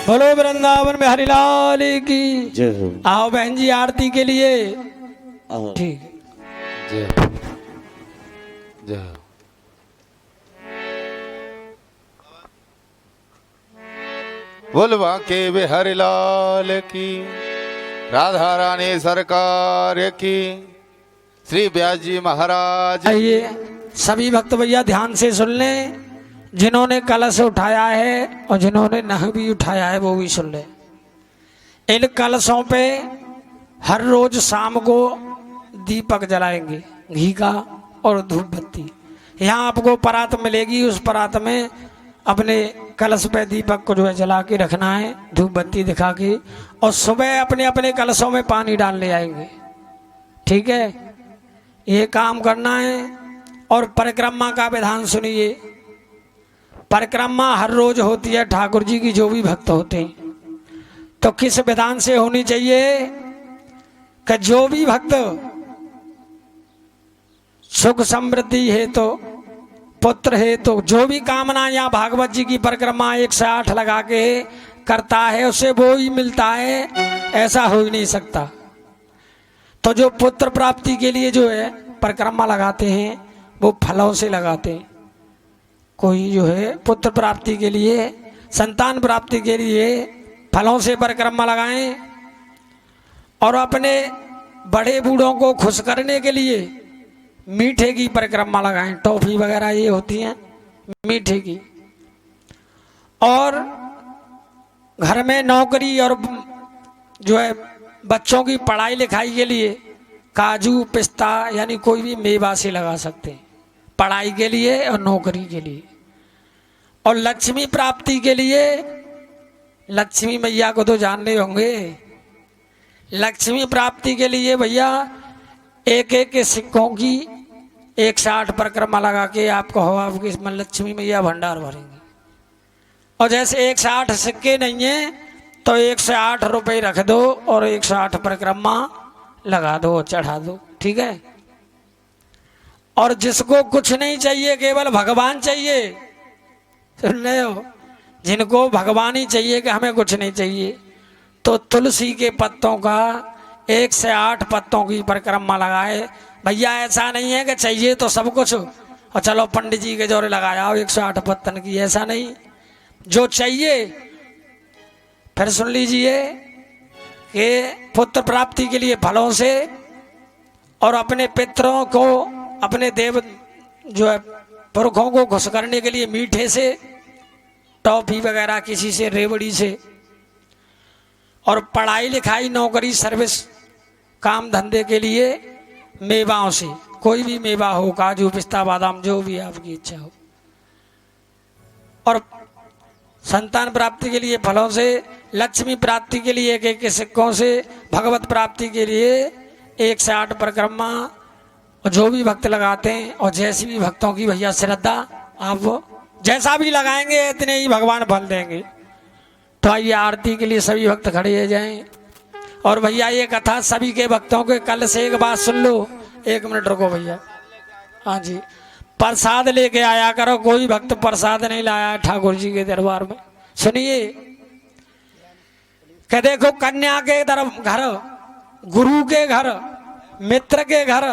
[SPEAKER 1] बोलो वृंदावन में हरिलाल की
[SPEAKER 2] जय हो
[SPEAKER 1] आओ बहन जी आरती के लिए
[SPEAKER 2] आओ।
[SPEAKER 1] ठीक
[SPEAKER 2] जय हो जय हो
[SPEAKER 4] बोलवा के बिहारी लाल की राधा रानी सरकार की श्री व्यास जी महाराज
[SPEAKER 1] आइए सभी भक्त भैया ध्यान से सुन लें जिन्होंने कलश उठाया है और जिन्होंने नह भी उठाया है वो भी सुन लें इन कलशों पे हर रोज शाम को दीपक जलाएंगे घी का और धूप बत्ती यहाँ आपको परात मिलेगी उस परात में अपने कलश पे दीपक को जो है जला के रखना है धूप बत्ती दिखा के और सुबह अपने अपने कलशों में पानी डालने आएंगे ठीक है ये काम करना है और परिक्रमा का विधान सुनिए परिक्रमा हर रोज होती है ठाकुर जी की जो भी भक्त होते हैं तो किस विधान से होनी चाहिए कि जो भी भक्त सुख समृद्धि है तो पुत्र है तो जो भी कामना या भागवत जी की परिक्रमा 108 लगा के करता है उसे वो ही मिलता है ऐसा हो ही नहीं सकता तो जो पुत्र प्राप्ति के लिए जो है परिक्रमा लगाते हैं वो फलों से लगाते हैं कोई जो है पुत्र प्राप्ति के लिए संतान प्राप्ति के लिए फलों से परिक्रमा लगाएं और अपने बड़े बूढ़ों को खुश करने के लिए मीठे की परिक्रमा लगाएं टॉफी वगैरह ये होती हैं मीठे की और घर में नौकरी और जो है बच्चों की पढ़ाई लिखाई के लिए काजू पिस्ता यानी कोई भी मेवा से लगा सकते हैं पढ़ाई के लिए और नौकरी के लिए और लक्ष्मी प्राप्ति के लिए लक्ष्मी मैया को तो जानते होंगे लक्ष्मी प्राप्ति के लिए भैया एक एक के सिक्कों की 108 परिक्रमा लगा के आपको हो आपकी इसमें लक्ष्मी मैया भंडार भरेंगे और जैसे 108 सिक्के नहीं है तो 108 रुपए रख दो और 108 परिक्रमा लगा दो चढ़ा दो ठीक है और जिसको कुछ नहीं चाहिए केवल भगवान चाहिए सुन रहे हो जिनको भगवान ही चाहिए कि हमें कुछ नहीं चाहिए तो तुलसी के पत्तों का 108 पत्तों की परिक्रमा लगाए भैया ऐसा नहीं है कि चाहिए तो सब कुछ और चलो पंडित जी के जोरे लगाया हो 108 पत्तन की ऐसा नहीं जो चाहिए फिर सुन लीजिए कि पुत्र प्राप्ति के लिए फलों से और अपने पितरों को अपने देव जो है पुरखों को खुश करने के लिए मीठे से टॉफी वगैरह किसी से रेवड़ी से और पढ़ाई लिखाई नौकरी सर्विस काम धंधे के लिए मेवाओं से कोई भी मेवा हो काजू पिस्ता बादाम जो भी आपकी इच्छा हो और संतान प्राप्ति के लिए फलों से, लक्ष्मी प्राप्ति के लिए एक एक सिक्कों से, भगवत प्राप्ति के लिए 1 से 8 परिक्रमा, और जो भी भक्त लगाते हैं और जैसी भी भक्तों की भैया श्रद्धा, आप वो जैसा भी लगाएंगे इतने ही भगवान फल देंगे। तो आइए आरती के लिए सभी भक्त खड़े हो जाएं। और भैया ये कथा सभी के भक्तों के कल से एक बात सुन लो, 1 मिनट रुको भैया। हाँ जी, प्रसाद लेके आया करो, कोई भक्त प्रसाद नहीं लाया ठाकुर जी के दरबार में। सुनिए कि देखो कन्या के तरफ घर, गुरु के घर, मित्र के घर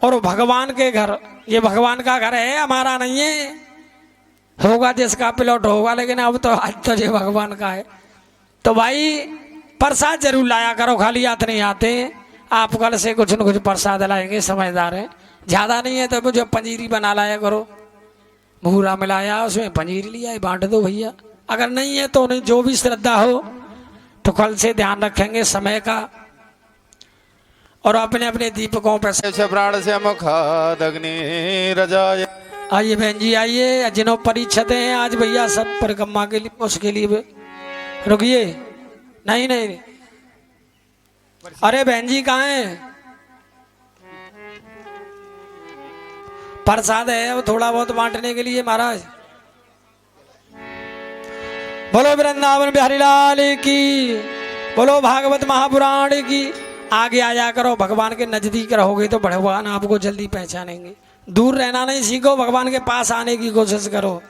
[SPEAKER 1] और भगवान के घर, ये भगवान का घर है, हमारा नहीं है। होगा जिसका प्लॉट होगा, लेकिन अब तो आज तो ये भगवान का है। तो भाई प्रसाद जरूर लाया करो, खाली हाथ नहीं आते। आप कल से कुछ न कुछ प्रसाद लाएंगे, समझदार है। ज्यादा नहीं है तो मुझे पंजीरी बना लाया करो, भूरा मिलाया उसमें पंजीरी लिया, बांट दो भैया। अगर नहीं है तो नहीं, जो भी श्रद्धा हो तो कल से ध्यान रखेंगे समय का। और अपने अपने दीपकों पर
[SPEAKER 4] प्राण से मुखादग्नि रजाय।
[SPEAKER 1] आइए बहन जी आइए, जिन्हों परीक्षते हैं आज भैया सब परिक्रमा के लिए, उसके लिए रुकिए। नहीं नहीं, अरे बहन जी कहाँ हैं? प्रसाद है वो थोड़ा बहुत बांटने के लिए महाराज। बोलो वृंदावन बिहारी लाल की, बोलो भागवत महापुराण की। आगे आया करो, भगवान के नजदीक रहोगे तो भगवान आपको जल्दी पहचानेंगे। दूर रहना नहीं सीखो, भगवान के पास आने की कोशिश करो।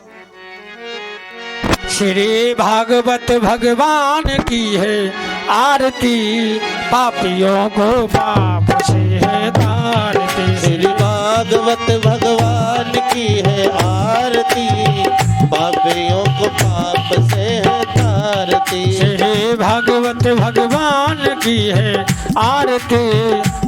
[SPEAKER 1] श्री भागवत भगवान की है आरती, पापियों को पाप से है तारती।
[SPEAKER 2] श्री भागवत भगवान की है आरती, पापियों को पाप से है तारती।
[SPEAKER 1] श्री भागवत भगवान की है आरती,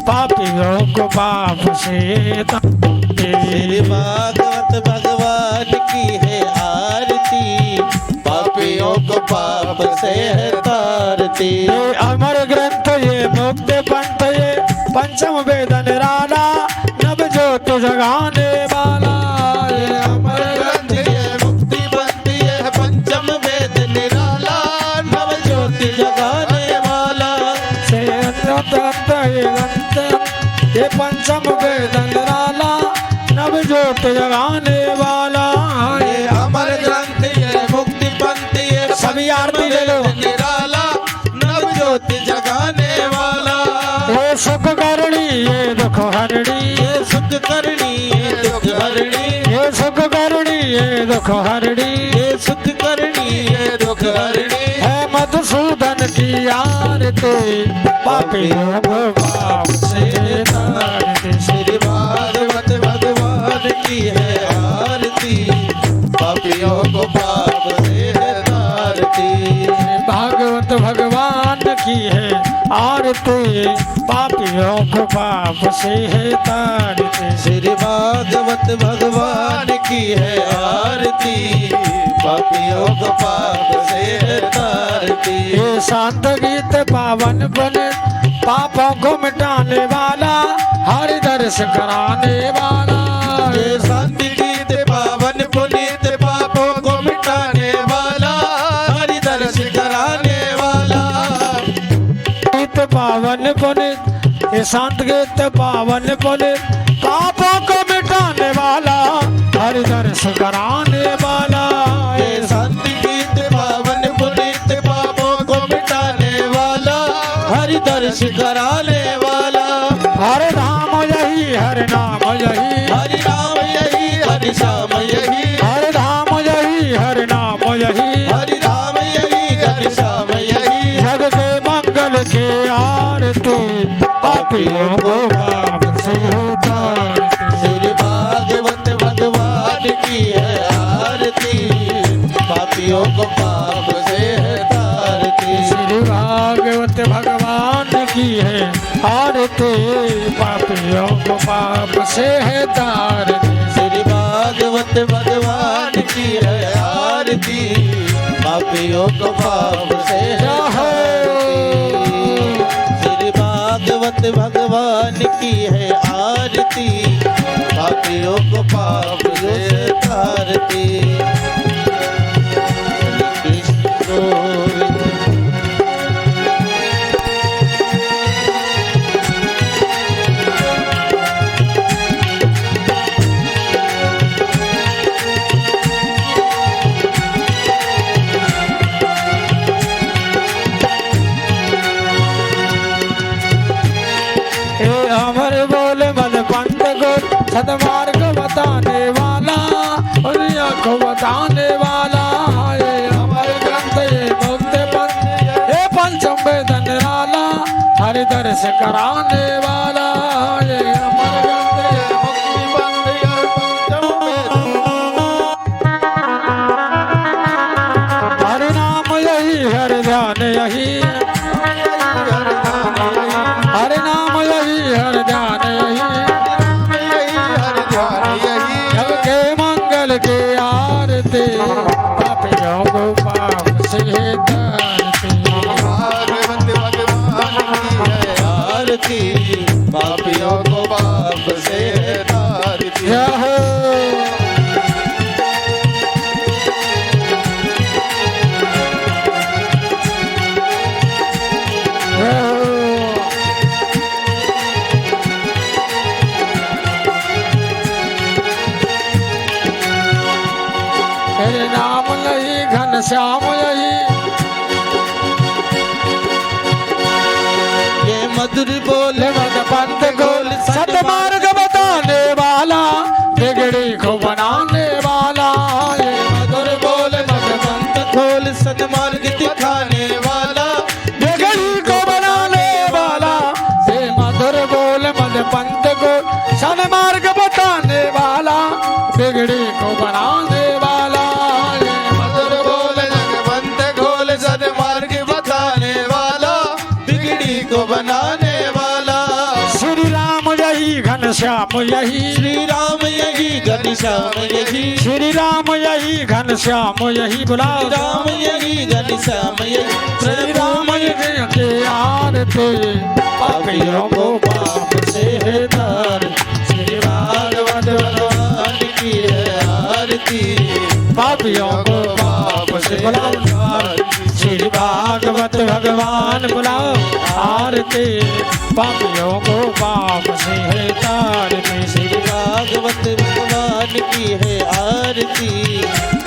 [SPEAKER 1] पापियों को पाप से तारती।
[SPEAKER 2] श्री भागवत भगवान की है आरती, पापियों को पाप से है तारती।
[SPEAKER 1] ये अमर ग्रंथ, ये मुक्त पंथ, ये पंचम वेद निराला, नव ज्योत जगाने वाला। ये अमर ग्रंथ,
[SPEAKER 2] ये मुक्ति पंथ, ये पंचम वेद निराला, नव ज्योति जगाने वाला।
[SPEAKER 1] से अंत ये अंत, ये पंचम वेद निराला, नव ज्योत जगाने वाला।
[SPEAKER 2] ये अमर ग्रंथ, ये मुक्ति पंथ, ये
[SPEAKER 1] सभी आरती ले लो।
[SPEAKER 2] निराला, नव ज्योति जगाने वाला।
[SPEAKER 1] ये सुख करणी, ये दुख हरणी,
[SPEAKER 2] ये सुख करणी, ये दुख हरणी।
[SPEAKER 1] ये सुख करणी, ये दुख हरणी,
[SPEAKER 2] ये सुख करणी, ये दुख हरणी।
[SPEAKER 1] है मधुसूदन की आरती, पापियों को पाप से तारती।
[SPEAKER 2] श्री भागवत भगवान की है आरती, पापियों को पाप से है तारती।
[SPEAKER 1] भागवत भगवान की है आरती, पापियों को पाप से है तारती।
[SPEAKER 2] श्री भागवत भगवान की है आरती, पापियों को पाप से है तारती।
[SPEAKER 1] ये शांत गीत पावन बने, पापों को मिटाने वाला, हरि दर्श कराने वाला।
[SPEAKER 2] ये शांति गीत पावन पुनीत, पापों को मिटाने वाला, हरि दर्श कराने वाला।
[SPEAKER 1] गीत पावन पुनित, ये शांत गीत पावन पुनित, पापों को मिटाने वाला, हरि दर्श कराने वाला।
[SPEAKER 2] ये शांति गीत पावन पुनीत, पापों को मिटाने वाला, हरि दर्श कराने वाला।
[SPEAKER 1] हरे राम यही, हरे नाम यही,
[SPEAKER 2] हरि राम यही, हरि श्याम यही।
[SPEAKER 1] हरे राम यही, हरे नाम यही,
[SPEAKER 2] हरि राम यही, हरि श्याम यही।
[SPEAKER 1] जग के मंगल की आरती, पापियों को पाप से तारती।
[SPEAKER 2] श्री भागवत भगवान की है आरती, पापियों को पाप से है तारती।
[SPEAKER 1] श्री भागवत भगवान की है आरती, पापियों को पाप से है तारती।
[SPEAKER 2] श्री भागवत भगवान की है आरती, पापियों को पाप से है तारती। श्री भागवत भगवान की है आरती, पापियों को पाप से तारती।
[SPEAKER 1] सदमार्ग बताने वाला दुनिया को बताने वाला ये अमर ग्रंथ ये मुक्त पंथ ये पंचम वेद निराला हरि दर्श कराने वाला ये अमर ग्रंथ ये
[SPEAKER 2] मुक्ति बंध यह पंचम वेद
[SPEAKER 1] हरि नाम यही हरि ध्यान यही हरि नाम यही हरि ध्यान यही सबके मंगल की आरती पापियों को पाप से तरती
[SPEAKER 2] भगवत भगवान की है आरती पापियों को पाप से तारती
[SPEAKER 1] जय हो जय हो तेरे नाम नहीं घनश्याम यही
[SPEAKER 2] ये मधुर बोले
[SPEAKER 1] मद पंथ गोल सतमार्ग बताने वाला बिगड़ी को बनाने वाला ये मधुर बोल मद पंथ
[SPEAKER 2] खोल सन्मार्ग दिखाने वाला
[SPEAKER 1] बिगड़ी को बनाने वाला ये मधुर बोल मद पंथ गोल सतमार्ग बताने वाला बिगड़ी को बनाने वाला ये
[SPEAKER 2] मधुर बोल जगवंत खोल सन्मार्ग बताने वाला बिगड़ी को बनाने वाला
[SPEAKER 1] श्री राम यही घनश्याम यही
[SPEAKER 2] श्री राम यही घनश्याम यही
[SPEAKER 1] श्री राम यही घनश्याम यही बुलाओ
[SPEAKER 2] राम यही घनश्याम यही
[SPEAKER 1] श्री राम यही के आरती पापियों को पाप से तार श्री भागवत
[SPEAKER 2] भगवान की है आरती
[SPEAKER 1] पापियों को पाप से बुलाओ श्री भागवत भगवान बुलाओ आरती पापियों को पाप से तारती श्री
[SPEAKER 2] भागवत भगवान की है आरती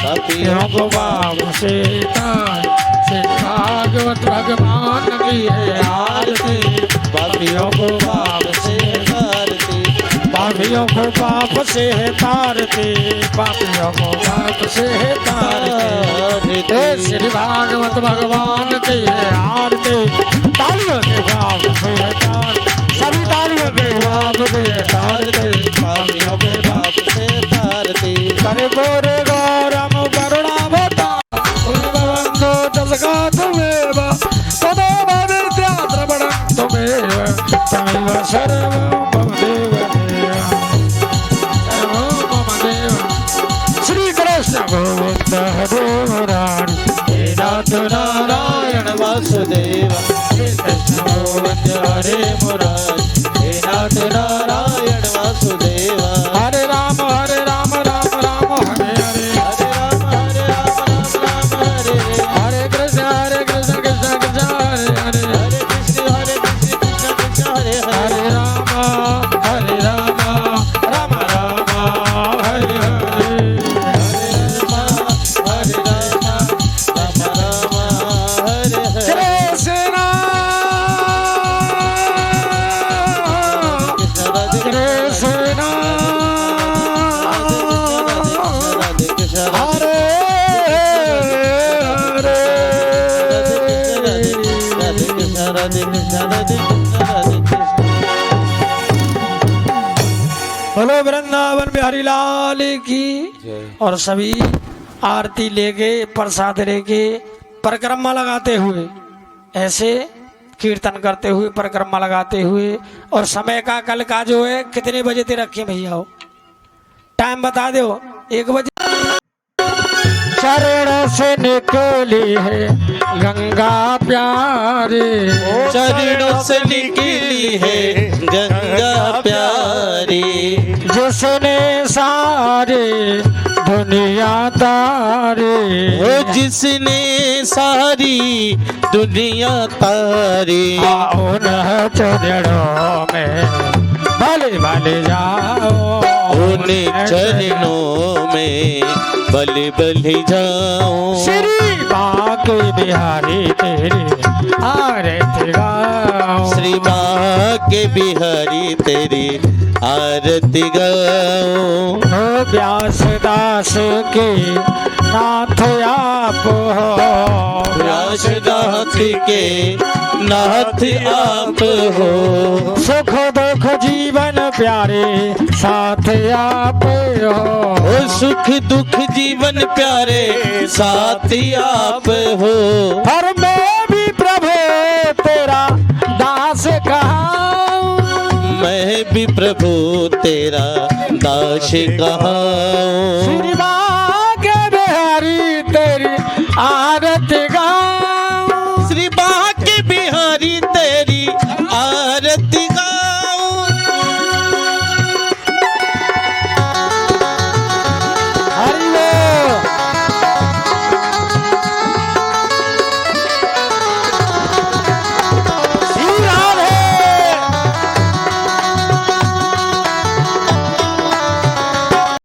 [SPEAKER 1] पापियों को पाप से तार श्री भागवत भगवान की है आरती पापियों को पाप से
[SPEAKER 2] आरती
[SPEAKER 1] पापियों को पाप से तारती पापियों को पाप से तारती हे श्री भागवत भगवान की है आरती तालियों के पाप से तार सभी तालियों के पाप से तारती
[SPEAKER 2] पापियों के पाप से तारती
[SPEAKER 1] करे गोरे गौरम करुणावता उन्भवन्तो तस्का तुमेव तदेव विद्याद्रवणं तुमेव तमेव सर्वं मम देव सर्वं मम देव श्री कृष्ण गोविंद हरे मुरारी हे नाथ नारायण
[SPEAKER 2] वासुदेव
[SPEAKER 1] हे कृष्ण गोविंद
[SPEAKER 2] हरे मुरारी हे नाथ नारायण वासुदेव
[SPEAKER 1] हरे राम राम राम हरे हरे
[SPEAKER 2] हरे राम हरे
[SPEAKER 1] हरे कृष्ण कृष्ण कृष्ण हरे हरे
[SPEAKER 2] हरे कृष्ण कृष्ण कृष्ण हरे
[SPEAKER 1] हरे राम राम राम हरे हरे
[SPEAKER 2] हरे राम हरे हरे
[SPEAKER 1] कृष्ण कृष्ण
[SPEAKER 2] राधे कृष्ण
[SPEAKER 1] हरे हरे
[SPEAKER 2] राधे कृष्ण राधे कृष्ण राधे कृष्ण राधे कृष्ण
[SPEAKER 1] बोलो वृंदावन बिहारी लाल की और सभी आरती लेके प्रसाद लेके परिक्रमा लगाते हुए ऐसे कीर्तन करते हुए परिक्रमा लगाते हुए और समय का कल का जो है कितने बजे तक रखे भैया हो टाइम बता दो 1 बजे चरण से निकली है गंगा प्यारी
[SPEAKER 2] चरणों से निकली है गंगा प्यारी
[SPEAKER 1] जिसने सारे दुनिया तारी
[SPEAKER 2] वो जिसने सारी दुनिया तारी
[SPEAKER 1] उन चरणों में भले भले जाओ
[SPEAKER 2] उन अपने चरणों में बलि बलि जाऊं।
[SPEAKER 1] श्री बाके बिहारी तेरी आरती गाऊं।
[SPEAKER 2] श्री बाके बिहारी तेरी आरती गाऊं।
[SPEAKER 1] हो व्यास दास के नाथ आप हो।
[SPEAKER 2] व्यास नाथ के नाथ आप हो।
[SPEAKER 1] सुख दुख जीवन प्यारे साथ आप हो।
[SPEAKER 2] ओ सुख दुख जीवन प्यारे साथी आप हो।
[SPEAKER 1] और मैं भी प्रभु तेरा दास कहूं।
[SPEAKER 2] मैं भी प्रभु तेरा दास कहूं।
[SPEAKER 1] श्री बाके बिहारी तेरी आरती गाऊं।
[SPEAKER 2] श्री बा